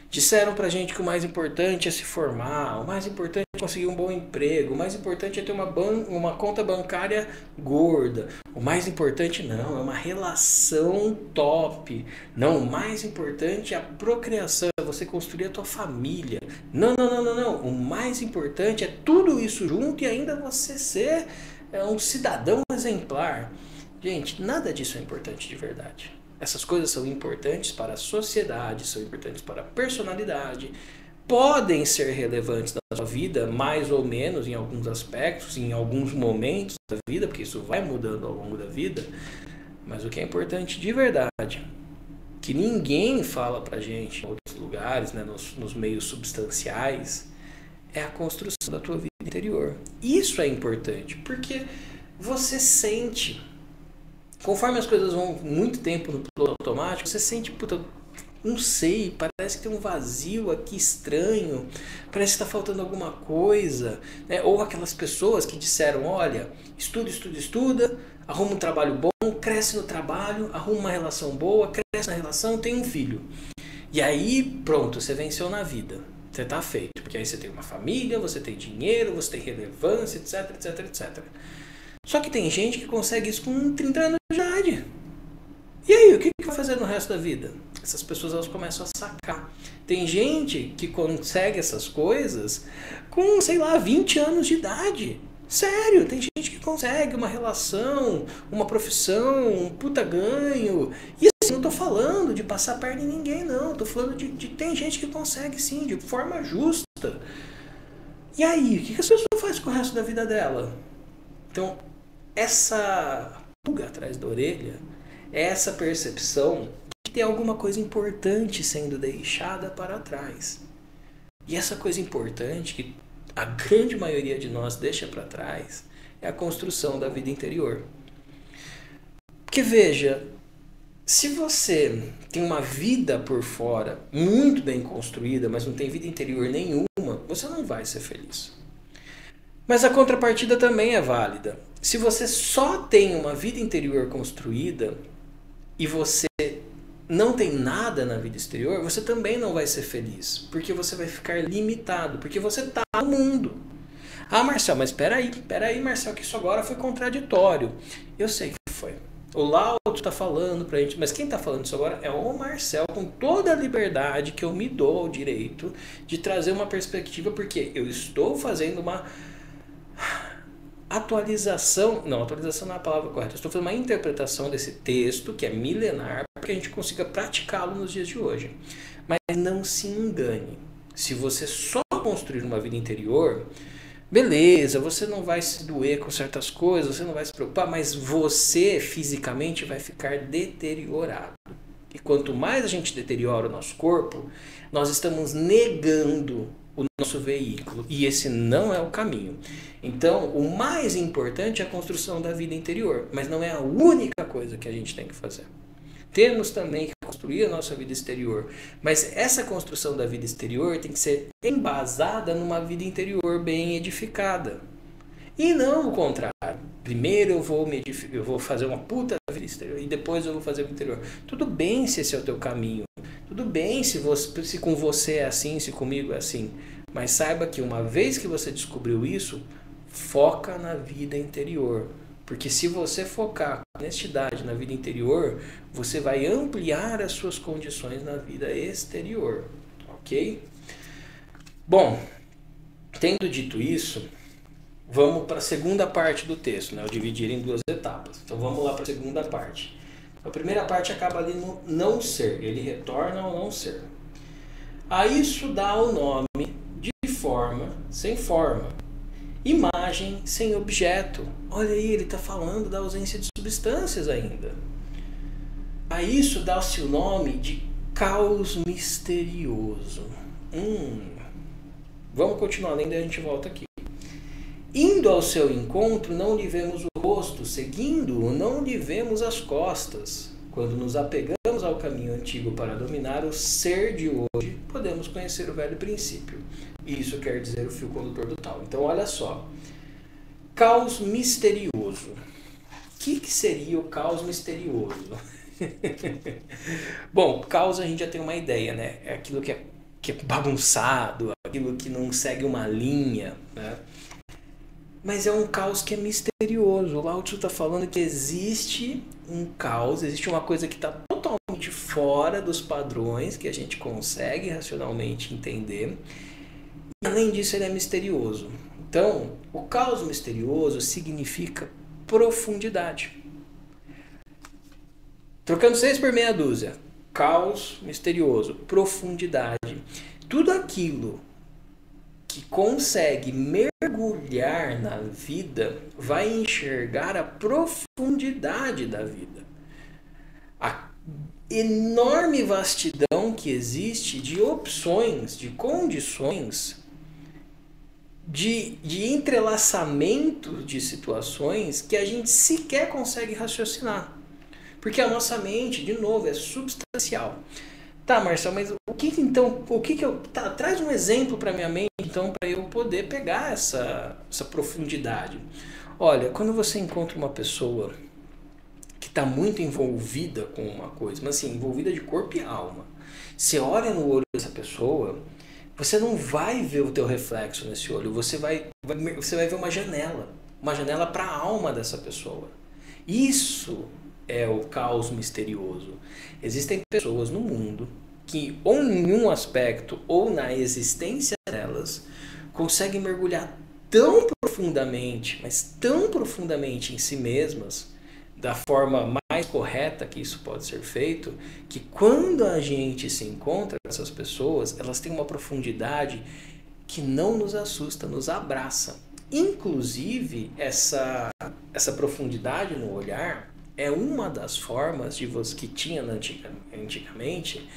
Disseram pra gente que o mais importante é se formar, o mais importante é conseguir um bom emprego, o mais importante é ter uma conta bancária gorda. O mais importante não, é uma relação top. Não, o mais importante é a procriação, é você construir a tua família. Não. O mais importante é tudo isso junto e ainda você ser um cidadão exemplar. Gente, nada disso é importante de verdade. Essas coisas são importantes para a sociedade, são importantes para a personalidade, podem ser relevantes na sua vida, mais ou menos em alguns aspectos, em alguns momentos da vida, porque isso vai mudando ao longo da vida, mas o que é importante de verdade, que ninguém fala pra gente em outros lugares, né, nos meios substanciais, é a construção da tua vida interior. Isso é importante, porque você sente... Conforme as coisas vão muito tempo no piloto automático, você sente, puta, não sei, parece que tem um vazio aqui estranho, parece que está faltando alguma coisa, né? Ou aquelas pessoas que disseram, olha, estuda, arruma um trabalho bom, cresce no trabalho, arruma uma relação boa, cresce na relação, tem um filho. E aí, pronto, você venceu na vida, você está feito, porque aí você tem uma família, você tem dinheiro, você tem relevância, etc. Só que tem gente que consegue isso com 30 anos de idade. E aí, o que vai fazer no resto da vida? Essas pessoas elas começam a sacar. Tem gente que consegue essas coisas com, sei lá, 20 anos de idade. Sério, tem gente que consegue uma relação, uma profissão, um puta ganho. E assim, não tô falando de passar a perna em ninguém, não. Tô falando de tem gente que consegue sim, de forma justa. E aí, o que essa pessoa faz com o resto da vida dela? Então, essa pulga atrás da orelha é essa percepção de que tem alguma coisa importante sendo deixada para trás. E essa coisa importante que a grande maioria de nós deixa para trás é a construção da vida interior. Porque veja, se você tem uma vida por fora muito bem construída, mas não tem vida interior nenhuma, você não vai ser feliz. Mas a contrapartida também é válida. Se você só tem uma vida interior construída e você não tem nada na vida exterior, você também não vai ser feliz, porque você vai ficar limitado, porque você está no mundo. Ah, Marcel, mas peraí, Marcel, que isso agora foi contraditório. Eu sei que foi. O Lauto está falando pra gente, mas quem está falando isso agora é o Marcel, com toda a liberdade que eu me dou ao direito de trazer uma perspectiva, porque eu estou fazendo uma atualização não é a palavra correta, eu estou fazendo uma interpretação desse texto, que é milenar, para que a gente consiga praticá-lo nos dias de hoje. Mas não se engane, se você só construir uma vida interior, beleza, você não vai se doer com certas coisas, você não vai se preocupar, mas você fisicamente vai ficar deteriorado. E quanto mais a gente deteriora o nosso corpo, nós estamos negando o nosso veículo. E esse não é o caminho. Então, o mais importante é a construção da vida interior, mas não é a única coisa que a gente tem que fazer. Temos também que construir a nossa vida exterior, mas essa construção da vida exterior tem que ser embasada numa vida interior bem edificada. E não o contrário. Primeiro eu vou fazer uma puta vida exterior e depois eu vou fazer o interior. Tudo bem se esse é o teu caminho. Tudo bem se com você é assim, se comigo é assim. Mas saiba que uma vez que você descobriu isso, foca na vida interior. Porque se você focar com honestidade na vida interior, você vai ampliar as suas condições na vida exterior. Ok? Bom, tendo dito isso, vamos para a segunda parte do texto, né? Eu dividi em duas etapas. Então vamos lá para a segunda parte. A primeira parte acaba ali no não ser. Ele retorna ao não ser. A isso dá o nome de forma sem forma. Imagem sem objeto. Olha aí, ele está falando da ausência de substâncias ainda. A isso dá-se o nome de caos misterioso. Vamos continuar lendo e a gente volta aqui. Indo ao seu encontro, não lhe vemos o rosto, seguindo-o, não lhe vemos as costas. Quando nos apegamos ao caminho antigo para dominar o ser de hoje, podemos conhecer o velho princípio. Isso quer dizer o fio condutor do tal. Então, olha só. Caos misterioso. O que seria o caos misterioso? Bom, caos a gente já tem uma ideia, né? É aquilo que é bagunçado, aquilo que não segue uma linha, né? Mas é um caos que é misterioso. O Lao Tzu está falando que existe um caos, existe uma coisa que está totalmente fora dos padrões que a gente consegue racionalmente entender. E, além disso, ele é misterioso. Então, o caos misterioso significa profundidade. Trocando 6 por meia dúzia. Caos misterioso, profundidade. Tudo aquilo que consegue mergulhar na vida vai enxergar a profundidade da vida. A enorme vastidão que existe de opções, de condições, de entrelaçamento de situações que a gente sequer consegue raciocinar. Porque a nossa mente, de novo, é substancial. Tá, Marcelo, mas o que eu... Tá, traz um exemplo para minha mente, então, para eu poder pegar essa profundidade. Olha, quando você encontra uma pessoa que está muito envolvida com uma coisa, mas assim, envolvida de corpo e alma, você olha no olho dessa pessoa, você não vai ver o teu reflexo nesse olho, você vai ver uma janela para a alma dessa pessoa. Isso é o caos misterioso. Existem pessoas no mundo que, ou em um aspecto, ou na existência delas, conseguem mergulhar tão profundamente, mas tão profundamente em si mesmas, da forma mais correta que isso pode ser feito, que quando a gente se encontra com essas pessoas, elas têm uma profundidade que não nos assusta, nos abraça. Inclusive, essa profundidade no olhar é uma das formas que tinha antigamente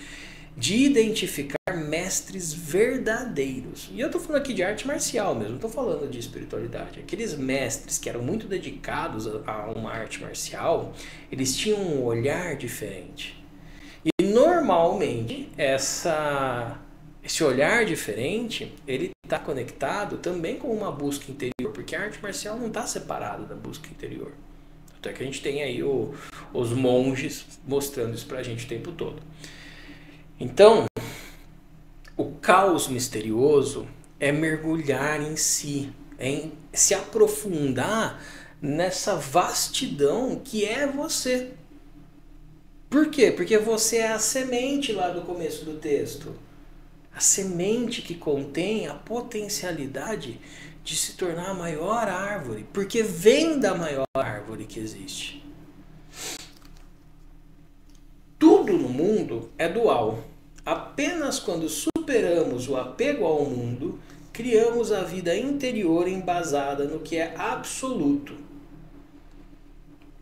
de identificar mestres verdadeiros. E eu estou falando aqui de arte marcial mesmo, não estou falando de espiritualidade. Aqueles mestres que eram muito dedicados a uma arte marcial, eles tinham um olhar diferente. E normalmente esse olhar diferente, ele está conectado também com uma busca interior, porque a arte marcial não está separada da busca interior. Até que a gente tem aí os monges mostrando isso pra gente o tempo todo. Então, o caos misterioso é mergulhar em si, é se aprofundar nessa vastidão que é você. Por quê? Porque você é a semente lá do começo do texto. A semente que contém a potencialidade de se tornar a maior árvore, porque vem da maior árvore que existe. Tudo no mundo é dual. Apenas quando superamos o apego ao mundo, criamos a vida interior embasada no que é absoluto.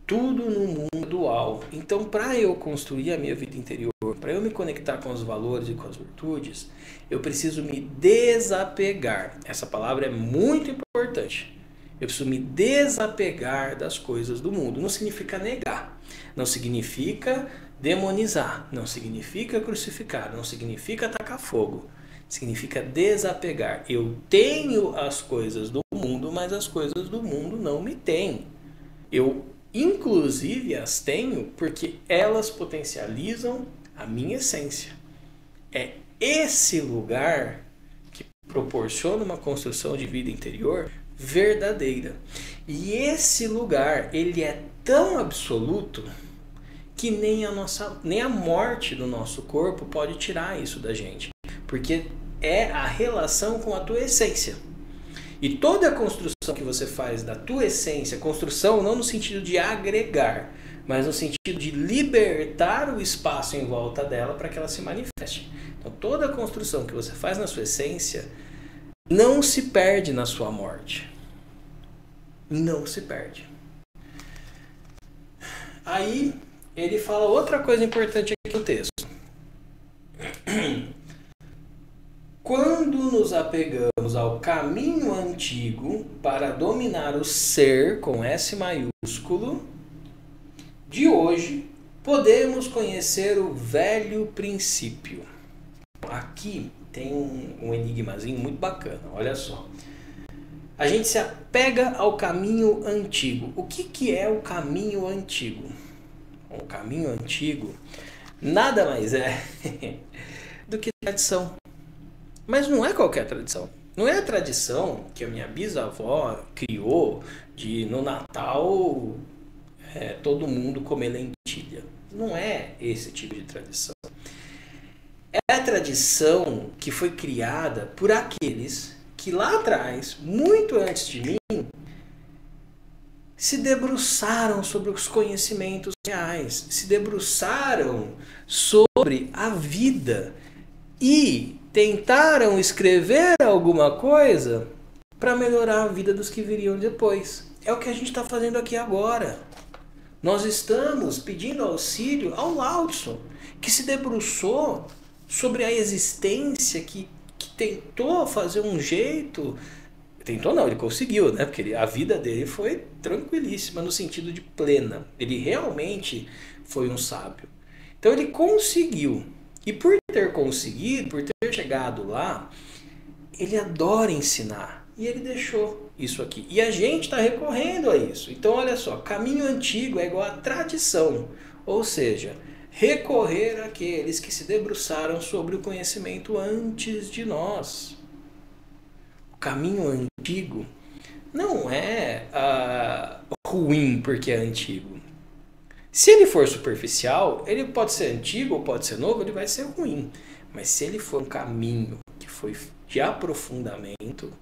Tudo no mundo é dual. Então, para eu construir a minha vida interior, para eu me conectar com os valores e com as virtudes, eu preciso me desapegar. Essa palavra é muito importante. Eu preciso me desapegar das coisas do mundo. Não significa negar. Não significa demonizar. Não significa crucificar. Não significa atacar fogo. Significa desapegar. Eu tenho as coisas do mundo, mas as coisas do mundo não me têm. Eu, inclusive, as tenho porque elas potencializam a minha essência. É esse lugar que proporciona uma construção de vida interior verdadeira. E esse lugar, ele é tão absoluto que nem a morte do nosso corpo pode tirar isso da gente. Porque é a relação com a tua essência. E toda a construção que você faz da tua essência, construção não no sentido de agregar, mas no sentido de libertar o espaço em volta dela para que ela se manifeste. Então toda a construção que você faz na sua essência não se perde na sua morte. Não se perde. Aí ele fala outra coisa importante aqui no texto. Quando nos apegamos ao caminho antigo para dominar o ser com S maiúsculo, de hoje podemos conhecer o velho princípio. Aqui tem um enigmazinho muito bacana, olha só. A gente se apega ao caminho antigo. O que é o caminho antigo? O caminho antigo nada mais é do que tradição. Mas não é qualquer tradição. Não é a tradição que a minha bisavó criou de no Natal todo mundo comer lentilha. Não é esse tipo de tradição. É a tradição que foi criada por aqueles que lá atrás, muito antes de mim, se debruçaram sobre os conhecimentos reais, se debruçaram sobre a vida e tentaram escrever alguma coisa para melhorar a vida dos que viriam depois. É o que a gente está fazendo aqui agora. Nós estamos pedindo auxílio ao Lao Tzu, que se debruçou sobre a existência, que tentou fazer um jeito... Tentou não, ele conseguiu, né? Porque a vida dele foi tranquilíssima no sentido de plena. Ele realmente foi um sábio. Então ele conseguiu. E por ter conseguido, por ter chegado lá, ele adora ensinar. E ele deixou isso aqui. E a gente está recorrendo a isso. Então olha só, caminho antigo é igual a tradição. Ou seja, recorrer àqueles que se debruçaram sobre o conhecimento antes de nós. O caminho antigo não é ruim porque é antigo. Se ele for superficial, ele pode ser antigo ou pode ser novo, ele vai ser ruim. Mas se ele for um caminho que foi de aprofundamento,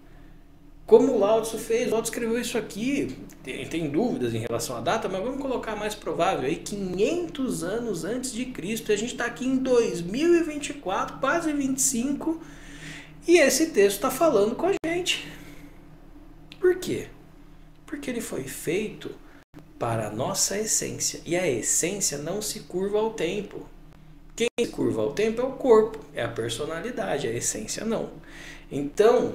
como o Lao Tzu fez, o Lao Tzu escreveu isso aqui, tem dúvidas em relação à data, mas vamos colocar mais provável, aí 500 anos antes de Cristo, e a gente está aqui em 2024, quase 25, e esse texto está falando com a gente. Por quê? Porque ele foi feito para a nossa essência. E a essência não se curva ao tempo. Quem se curva ao tempo é o corpo, é a personalidade, a essência não. Então,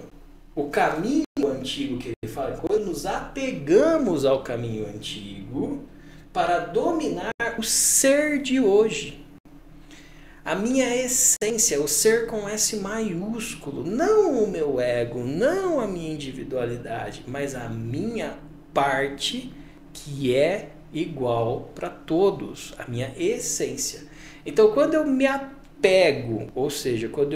o caminho antigo que ele fala, quando nos apegamos ao caminho antigo para dominar o ser de hoje. A minha essência, o ser com S maiúsculo, não o meu ego, não a minha individualidade, mas a minha parte que é igual para todos, a minha essência. Então, quando eu me apego, ou seja, quando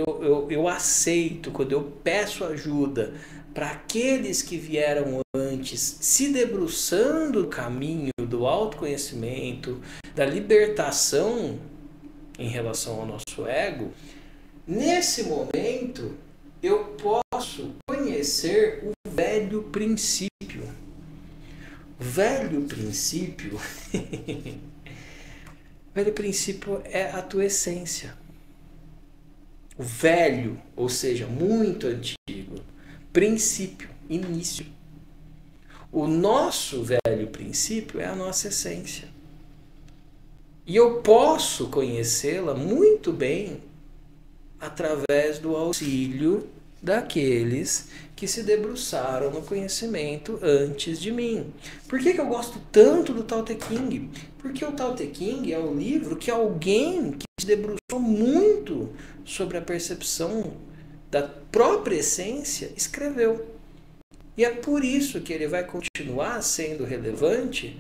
eu aceito, quando eu peço ajuda para aqueles que vieram antes, se debruçando no caminho do autoconhecimento, da libertação em relação ao nosso ego, nesse momento eu posso conhecer o velho princípio. O velho princípio... O velho princípio é a tua essência. O velho, ou seja, muito antigo. Princípio, início. O nosso velho princípio é a nossa essência. E eu posso conhecê-la muito bem através do auxílio daqueles que se debruçaram no conhecimento antes de mim. Por que eu gosto tanto do Tao Te Ching? Porque o Tao Te Ching é o livro que alguém que se debruçou muito sobre a percepção da própria essência escreveu. E é por isso que ele vai continuar sendo relevante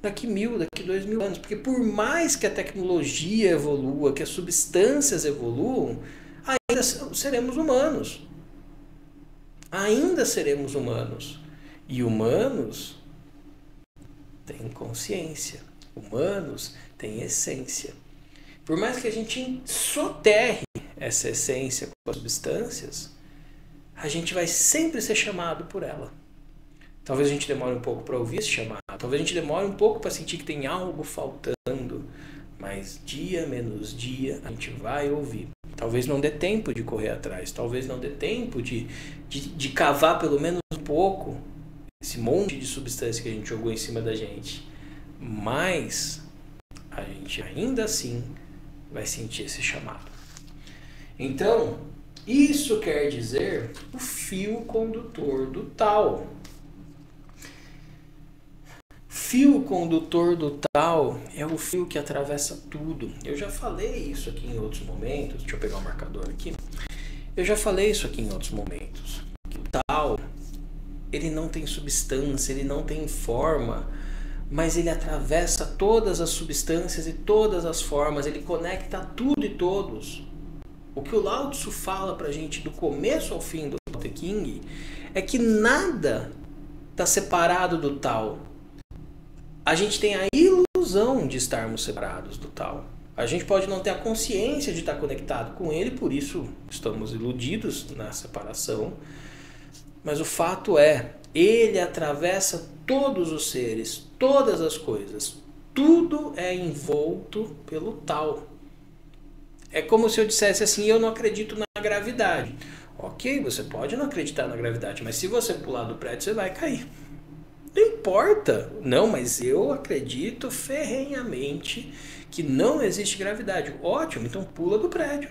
daqui 1000, daqui 2000 anos. Porque por mais que a tecnologia evolua, que as substâncias evoluam, ainda seremos humanos. Ainda seremos humanos. E humanos têm consciência. Humanos têm essência. Por mais que a gente soterre essa essência com as substâncias, a gente vai sempre ser chamado por ela. Talvez a gente demore um pouco para ouvir esse chamado. Talvez a gente demore um pouco para sentir que tem algo faltando. Mas dia menos dia a gente vai ouvir. Talvez não dê tempo de correr atrás. Talvez não dê tempo de cavar pelo menos um pouco esse monte de substância que a gente jogou em cima da gente. Mas a gente ainda assim vai sentir esse chamado. Então, isso quer dizer o fio condutor do Tao. Fio condutor do Tao é o fio que atravessa tudo. Eu já falei isso aqui em outros momentos. Deixa eu pegar o marcador aqui. Eu já falei isso aqui em outros momentos. Que o Tao, ele não tem substância, ele não tem forma, mas ele atravessa todas as substâncias e todas as formas. Ele conecta tudo e todos. O que o Lao Tzu fala pra gente do começo ao fim do Tao Te Ching é que nada está separado do Tao. A gente tem a ilusão de estarmos separados do Tao. A gente pode não ter a consciência de estar conectado com ele, por isso estamos iludidos na separação. Mas o fato é, ele atravessa todos os seres, todas as coisas. Tudo é envolto pelo Tao. É como se eu dissesse assim, eu não acredito na gravidade. Ok, você pode não acreditar na gravidade, mas se você pular do prédio, você vai cair. Não importa. Não, mas eu acredito ferrenhamente que não existe gravidade. Ótimo, então pula do prédio.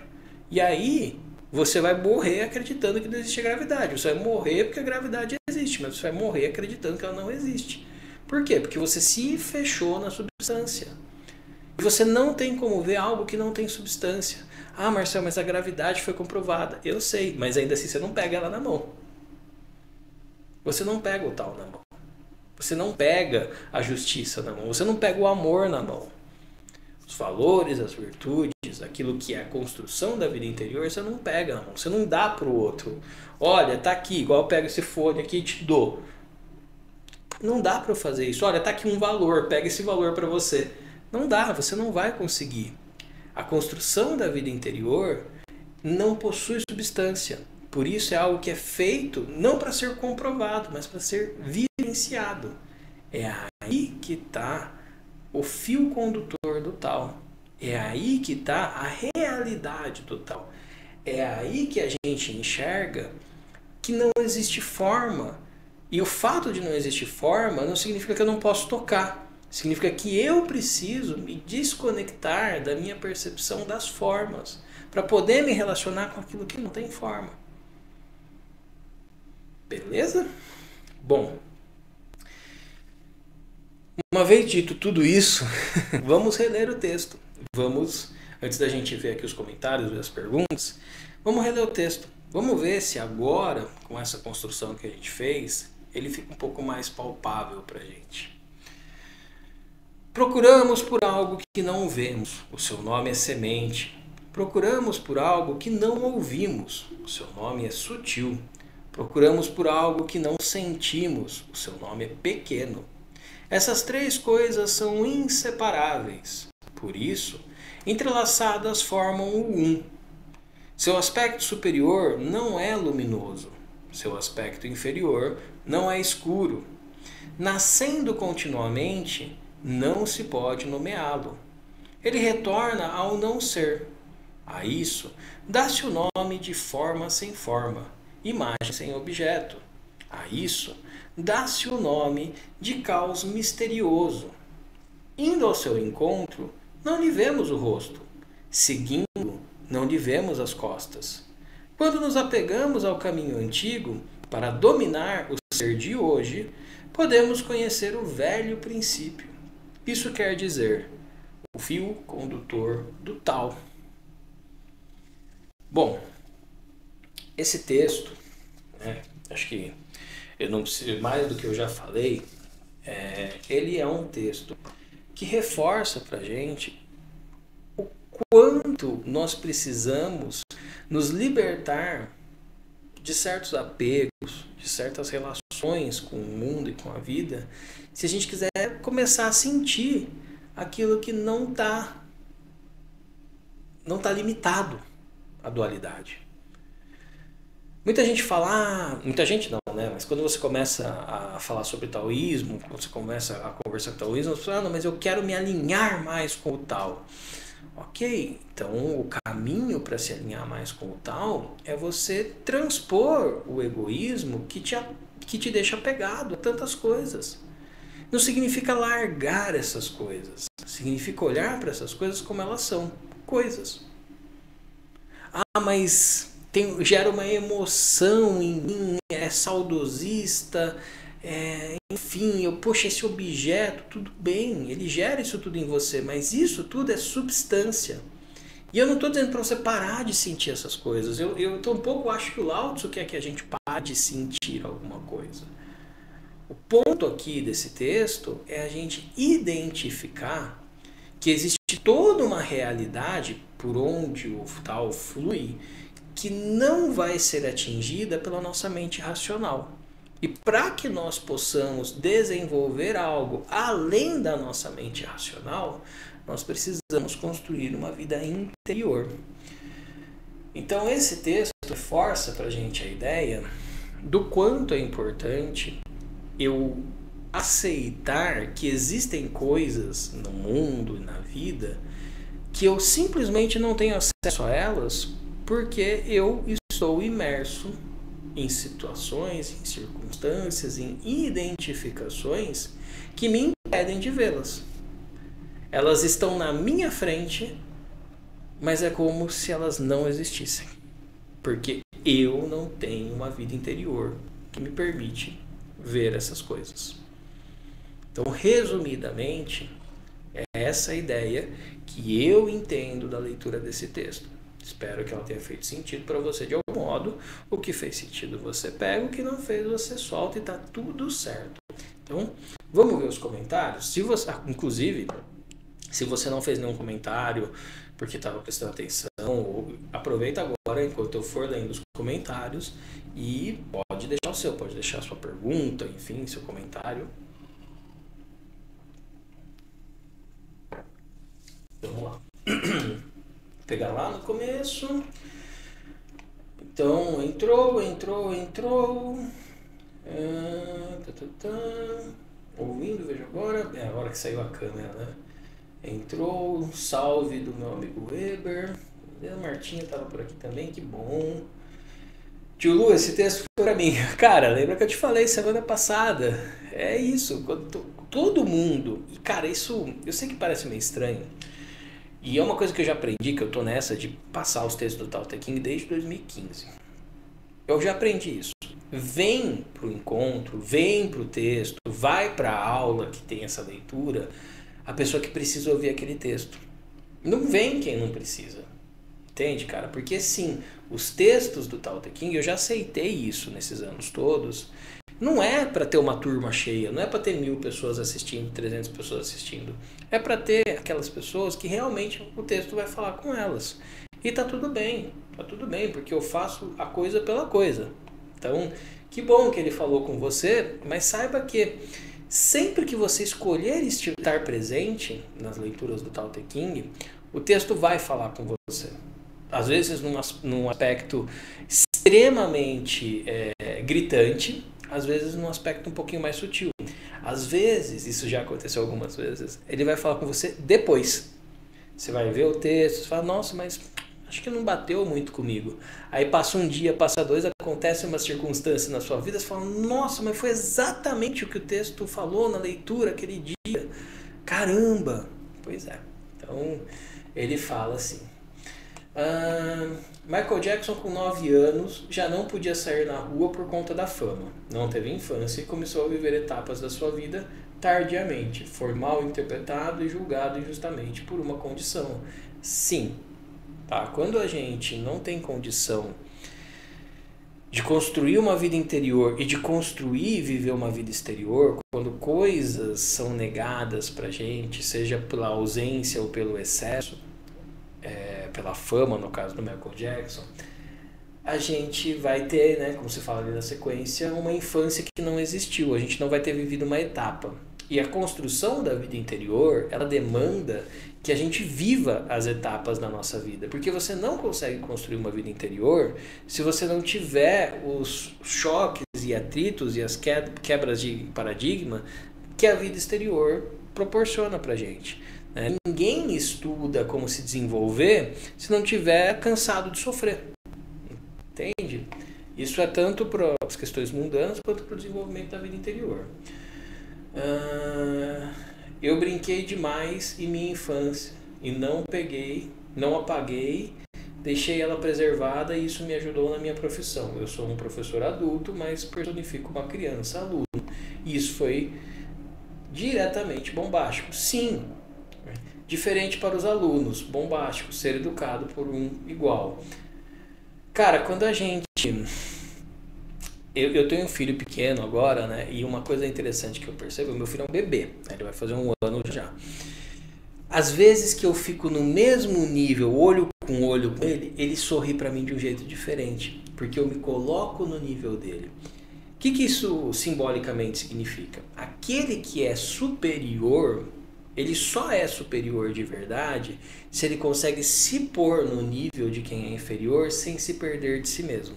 E aí você vai morrer acreditando que não existe gravidade. Você vai morrer porque a gravidade existe, mas você vai morrer acreditando que ela não existe. Por quê? Porque você se fechou na substância. E você não tem como ver algo que não tem substância. Ah, Marcelo, mas a gravidade foi comprovada. Eu sei, mas ainda assim você não pega ela na mão. Você não pega o Tao na mão. Você não pega a justiça na mão. Você não pega o amor na mão. Os valores, as virtudes, aquilo que é a construção da vida interior, você não pega na mão. Você não dá para o outro. Olha, tá aqui, igual eu pego esse fone aqui e te dou. Não dá para eu fazer isso. Olha, tá aqui um valor, pega esse valor para você. Não dá, você não vai conseguir. A construção da vida interior não possui substância. Por isso é algo que é feito não para ser comprovado, mas para ser vivenciado. É aí que está o fio condutor do Tao. É aí que está a realidade do Tao. É aí que a gente enxerga que não existe forma. E o fato de não existir forma não significa que eu não posso tocar. Significa que eu preciso me desconectar da minha percepção das formas para poder me relacionar com aquilo que não tem forma. Beleza? Bom, uma vez dito tudo isso, vamos reler o texto. Vamos, antes da gente ver aqui os comentários e as perguntas, vamos reler o texto. Vamos ver se agora, com essa construção que a gente fez, ele fica um pouco mais palpável para a gente. Procuramos por algo que não vemos, o seu nome é semente. Procuramos por algo que não ouvimos, o seu nome é sutil. Procuramos por algo que não sentimos, o seu nome é pequeno. Essas três coisas são inseparáveis, por isso, entrelaçadas formam o um. Seu aspecto superior não é luminoso, seu aspecto inferior não é escuro. Nascendo continuamente, não se pode nomeá-lo. Ele retorna ao não ser. A isso, dá-se o nome de forma sem forma, imagem sem objeto. A isso, dá-se o nome de caos misterioso. Indo ao seu encontro, não lhe vemos o rosto. Seguindo, não lhe vemos as costas. Quando nos apegamos ao caminho antigo, para dominar o ser de hoje, podemos conhecer o velho princípio. Isso quer dizer, o fio condutor do tal. Bom, esse texto, acho que eu não preciso mais do que eu já falei, ele é um texto que reforça para a gente o quanto nós precisamos nos libertar de certos apegos, de certas relações com o mundo e com a vida, se a gente quiser começar a sentir aquilo que não está limitado à dualidade. Muita gente fala, muita gente não, né? Mas quando você começa a falar sobre taoísmo, quando você começa a conversar com taoísmo, você fala, não, mas eu quero me alinhar mais com o Tao. Ok, então o caminho para se alinhar mais com o Tao é você transpor o egoísmo que te deixa apegado a tantas coisas. Não significa largar essas coisas, significa olhar para essas coisas como elas são, coisas. Ah, mas gera uma emoção em mim, é saudosista, enfim, poxa, esse objeto, tudo bem, ele gera isso tudo em você, mas isso tudo é substância. E eu não estou dizendo para você parar de sentir essas coisas, eu tampouco acho que o Lao Tzu quer que a gente pare de sentir alguma coisa. O ponto aqui desse texto é a gente identificar que existe toda uma realidade por onde o tal flui, que não vai ser atingida pela nossa mente racional. E para que nós possamos desenvolver algo além da nossa mente racional, nós precisamos construir uma vida interior. Então esse texto reforça para a gente a ideia do quanto é importante eu aceitar que existem coisas no mundo e na vida que eu simplesmente não tenho acesso a elas porque eu estou imerso em situações, em circunstâncias, em identificações que me impedem de vê-las. Elas estão na minha frente, mas é como se elas não existissem. Porque eu não tenho uma vida interior que me permite ver essas coisas. Então, resumidamente, é essa a ideia que eu entendo da leitura desse texto. Espero que ela tenha feito sentido para você de algum modo. O que fez sentido você pega, o que não fez você solta e está tudo certo. Então, vamos ver os comentários. Inclusive, se você não fez nenhum comentário porque estava prestando atenção, aproveita agora enquanto eu for lendo os comentários e pode deixar o seu, pode deixar a sua pergunta, enfim, seu comentário. Então, vamos lá. Pegar lá no começo. Então, entrou. Ouvindo, vejo agora. É a hora que saiu a câmera, né? Entrou, salve do meu amigo Weber. A Martinha estava por aqui também, que bom. Tio Lu, esse texto foi pra mim. Cara, lembra que eu te falei semana passada? É isso. Todo mundo. E, cara, isso eu sei que parece meio estranho. E é uma coisa que eu já aprendi, que eu tô nessa de passar os textos do Tao Te Ching desde 2015. Eu já aprendi isso. Vem pro encontro, vem pro texto, vai pra aula que tem essa leitura, a pessoa que precisa ouvir aquele texto. Não vem quem não precisa. Entende, cara? Porque sim, os textos do Tao Te Ching, eu já aceitei isso nesses anos todos. Não é para ter uma turma cheia, não é para ter 1000 pessoas assistindo, 300 pessoas assistindo. É para ter aquelas pessoas que realmente o texto vai falar com elas. E tá tudo bem, porque eu faço a coisa pela coisa. Então, que bom que ele falou com você, mas saiba que sempre que você escolher estar presente nas leituras do Tao Te Ching, o texto vai falar com você. Às vezes num aspecto extremamente gritante, às vezes num aspecto um pouquinho mais sutil. Às vezes, isso já aconteceu algumas vezes, ele vai falar com você depois. Você vai ver o texto, você fala, nossa, mas acho que não bateu muito comigo. Aí passa um dia, passa 2, acontece uma circunstância na sua vida, você fala, nossa, mas foi exatamente o que o texto falou na leitura aquele dia. Caramba! Pois é. Então, ele fala assim. Michael Jackson com 9 anos já não podia sair na rua por conta da fama. Não teve infância e começou a viver etapas da sua vida tardiamente. Foi mal interpretado e julgado injustamente por uma condição. Sim, tá? Quando a gente não tem condição de construir uma vida interior e de construir e viver uma vida exterior, quando coisas são negadas pra gente, seja pela ausência ou pelo excesso, pela fama, no caso do Michael Jackson, a gente vai ter, né, como se fala ali na sequência, uma infância que não existiu, a gente não vai ter vivido uma etapa. E a construção da vida interior, ela demanda que a gente viva as etapas da nossa vida, porque você não consegue construir uma vida interior se você não tiver os choques e atritos e as quebras de paradigma que a vida exterior proporciona pra gente. Ninguém estuda como se desenvolver se não tiver cansado de sofrer. Entende? Isso é tanto para as questões mundanas quanto para o desenvolvimento da vida interior. Eu brinquei demais em minha infância e não apaguei, deixei ela preservada e isso me ajudou na minha profissão. Eu sou um professor adulto, mas personifico uma criança aluno. E isso foi diretamente bombástico. Sim. Diferente para os alunos, bombástico, ser educado por um igual. Cara, quando a gente... Eu tenho um filho pequeno agora, né? E uma coisa interessante que eu percebo, meu filho é um bebê, né? Ele vai fazer 1 ano já. Às vezes que eu fico no mesmo nível, olho com ele, ele sorri para mim de um jeito diferente, porque eu me coloco no nível dele. O que isso simbolicamente significa? Aquele que é superior... Ele só é superior de verdade se ele consegue se pôr no nível de quem é inferior sem se perder de si mesmo.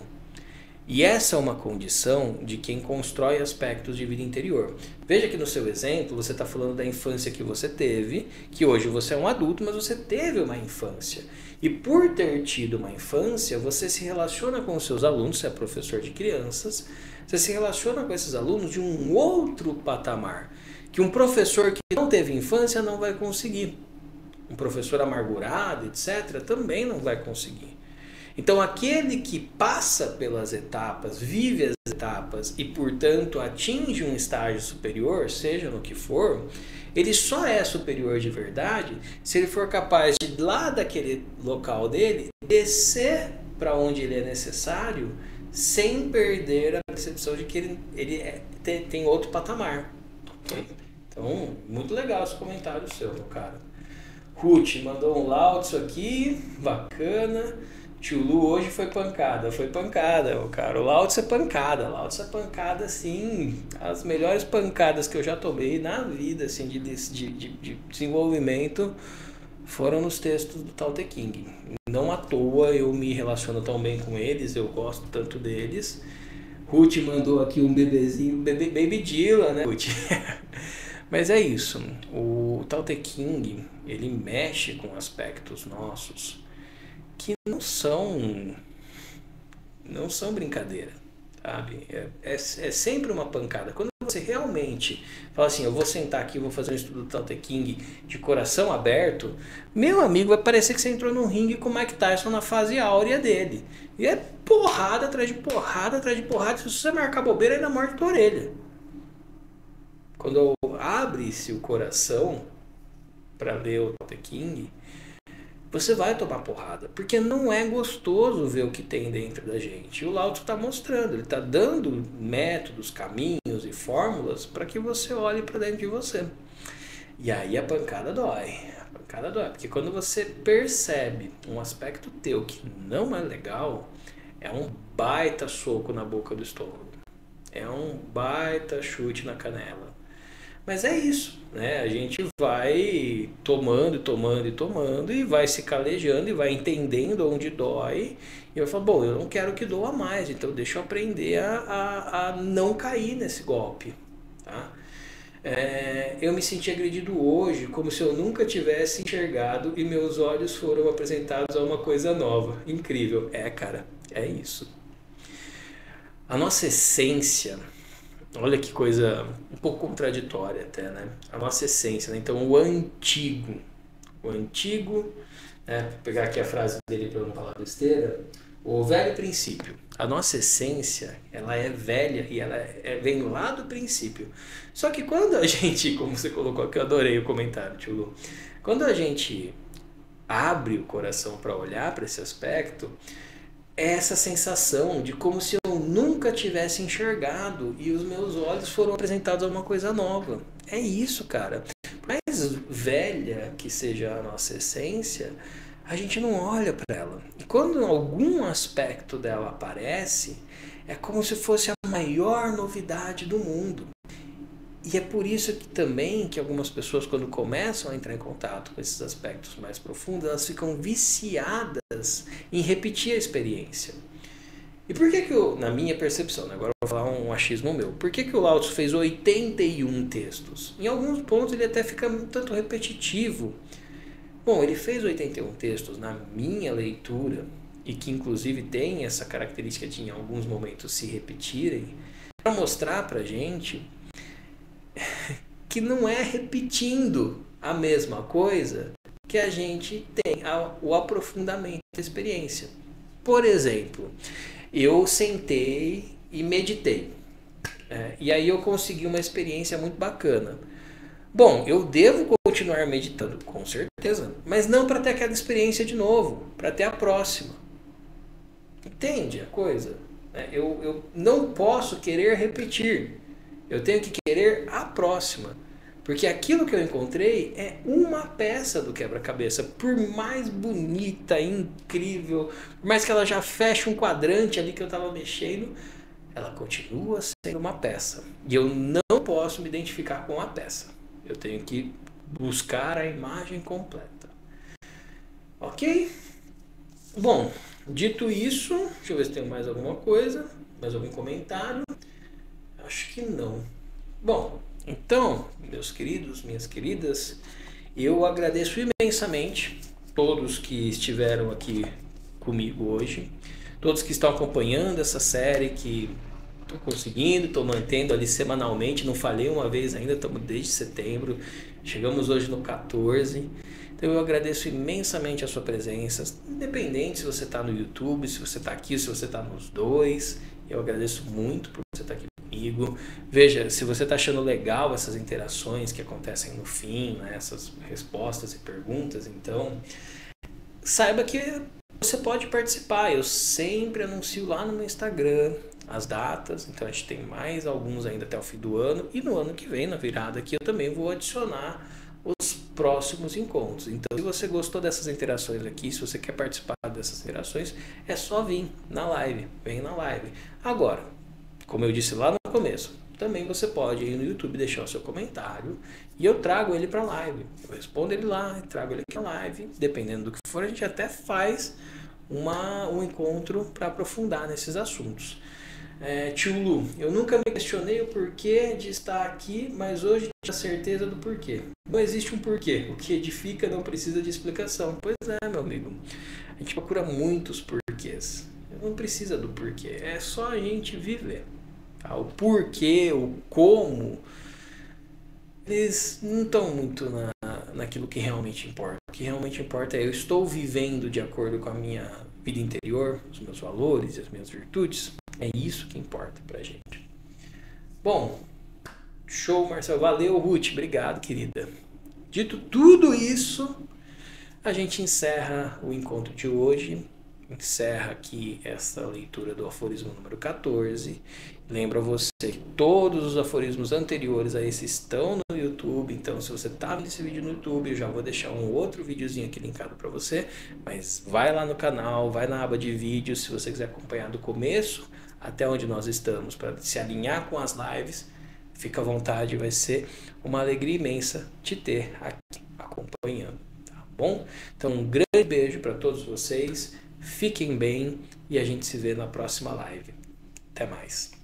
E essa é uma condição de quem constrói aspectos de vida interior. Veja que no seu exemplo você está falando da infância que você teve, que hoje você é um adulto, mas você teve uma infância. E por ter tido uma infância, você se relaciona com os seus alunos, você é professor de crianças, você se relaciona com esses alunos de um outro patamar, que um professor que não teve infância não vai conseguir. Um professor amargurado, etc., também não vai conseguir. Então, aquele que passa pelas etapas, vive as etapas e, portanto, atinge um estágio superior, seja no que for, ele só é superior de verdade se ele for capaz de, lá daquele local dele, descer para onde ele é necessário, sem perder a percepção de que ele tem outro patamar. Okay? Então, muito legal esse comentário seu, meu cara. Ruth mandou um Lao-Tzu aqui, bacana. Tio Lu hoje foi pancada, meu cara. O Lao-Tzu é pancada, assim, as melhores pancadas que eu já tomei na vida, assim, de desenvolvimento foram nos textos do Tao Te Ching. Não à toa eu me relaciono tão bem com eles, eu gosto tanto deles. Ruth mandou aqui um bebezinho, Baby Dylan, né, Ruth? Mas é isso, o Tao Te Ching, ele mexe com aspectos nossos que não são brincadeira, sabe? É sempre uma pancada. Quando você realmente fala assim, eu vou sentar aqui, vou fazer um estudo do Tao Te Ching de coração aberto, meu amigo, vai parecer que você entrou num ringue com o Mike Tyson na fase áurea dele. E é porrada atrás de porrada atrás de porrada. Se você marcar bobeira, ainda morde tua orelha. Quando abre-se o coração para ler o Tao Te Ching, você vai tomar porrada, porque não é gostoso ver o que tem dentro da gente. E o Lao Tzu está mostrando, ele está dando métodos, caminhos e fórmulas para que você olhe para dentro de você. E aí a pancada dói. A pancada dói, porque quando você percebe um aspecto teu que não é legal, é um baita soco na boca do estômago. É um baita chute na canela. Mas é isso, né? A gente vai tomando e vai se calejando e vai entendendo onde dói. E eu falo, bom, eu não quero que doa mais, então deixa eu aprender a não cair nesse golpe, tá? Eu me senti agredido hoje como se eu nunca tivesse enxergado e meus olhos foram apresentados a uma coisa nova. Incrível. Cara, é isso. A nossa essência... Olha que coisa um pouco contraditória até, né? A nossa essência, né? Então, o antigo, né? Vou pegar aqui a frase dele para não falar besteira, o velho princípio. A nossa essência, ela é velha e ela vem lá do princípio. Só que quando a gente, como você colocou aqui, eu adorei o comentário, tio Lu, quando a gente abre o coração para olhar para esse aspecto, é essa sensação de como se eu nunca tivesse enxergado e os meus olhos foram apresentados a uma coisa nova. É isso, cara. Por mais velha que seja a nossa essência, a gente não olha para ela. E quando algum aspecto dela aparece, é como se fosse a maior novidade do mundo. E é por isso que também que algumas pessoas, quando começam a entrar em contato com esses aspectos mais profundos, elas ficam viciadas em repetir a experiência. E por que na minha percepção, né, agora eu vou falar um achismo meu, por que o Lao Tzu fez 81 textos? Em alguns pontos ele até fica um tanto repetitivo. Bom, ele fez 81 textos na minha leitura, e que inclusive tem essa característica de em alguns momentos se repetirem, para mostrar pra gente que não é repetindo a mesma coisa que a gente tem o aprofundamento da experiência. Por exemplo, eu sentei e meditei. E aí eu consegui uma experiência muito bacana. Bom, eu devo continuar meditando, com certeza, mas não para ter aquela experiência de novo, para ter a próxima. Entende a coisa? Eu não posso querer repetir. Eu tenho que querer a próxima. Porque aquilo que eu encontrei é uma peça do quebra-cabeça. Por mais bonita, incrível, por mais que ela já feche um quadrante ali que eu estava mexendo, ela continua sendo uma peça. E eu não posso me identificar com a peça. Eu tenho que buscar a imagem completa. Ok? Bom, dito isso, deixa eu ver se tem mais alguma coisa, mais algum comentário. Acho que não. Bom, então, meus queridos, minhas queridas, eu agradeço imensamente todos que estiveram aqui comigo hoje, todos que estão acompanhando essa série, que estou conseguindo, estou mantendo ali semanalmente, não falhei uma vez ainda, estamos desde setembro, chegamos hoje no 14. Então eu agradeço imensamente a sua presença, independente se você está no YouTube, se você está aqui, se você está nos dois, eu agradeço muito por você estar aqui comigo. Veja, se você está achando legal essas interações que acontecem no fim, né, essas respostas e perguntas, então saiba que você pode participar. Eu sempre anuncio lá no meu Instagram as datas, então a gente tem mais alguns ainda até o fim do ano, e no ano que vem, na virada aqui, eu também vou adicionar os próximos encontros. Então, se você gostou dessas interações aqui, se você quer participar dessas interações, é só vir na live, vem na live. Agora, como eu disse lá no começo, também você pode ir no YouTube deixar o seu comentário e eu trago ele para a live. Eu respondo ele lá, trago ele aqui na live, dependendo do que for, a gente até faz um encontro para aprofundar nesses assuntos. Tio Lu, eu nunca me questionei o porquê de estar aqui, mas hoje tenho a certeza do porquê. Não existe um porquê. O que edifica não precisa de explicação. Pois é, meu amigo. A gente procura muitos porquês. Não precisa do porquê. É só a gente viver. Tá? O porquê, o como, eles não estão muito naquilo que realmente importa. O que realmente importa é eu estou vivendo de acordo com a minha vida interior, os meus valores e as minhas virtudes. É isso que importa pra gente. Bom, show, Marcelo. Valeu, Ruth. Obrigado, querida. Dito tudo isso, a gente encerra o encontro de hoje. Encerra aqui essa leitura do aforismo número 14. Lembro a você que todos os aforismos anteriores a esse estão no YouTube. Então, se você está vendo esse vídeo no YouTube, eu já vou deixar um outro videozinho aqui linkado para você. Mas vai lá no canal, vai na aba de vídeos, se você quiser acompanhar do começo até onde nós estamos, para se alinhar com as lives. Fica à vontade, vai ser uma alegria imensa te ter aqui acompanhando, tá bom? Então, um grande beijo para todos vocês. Fiquem bem e a gente se vê na próxima live. Até mais.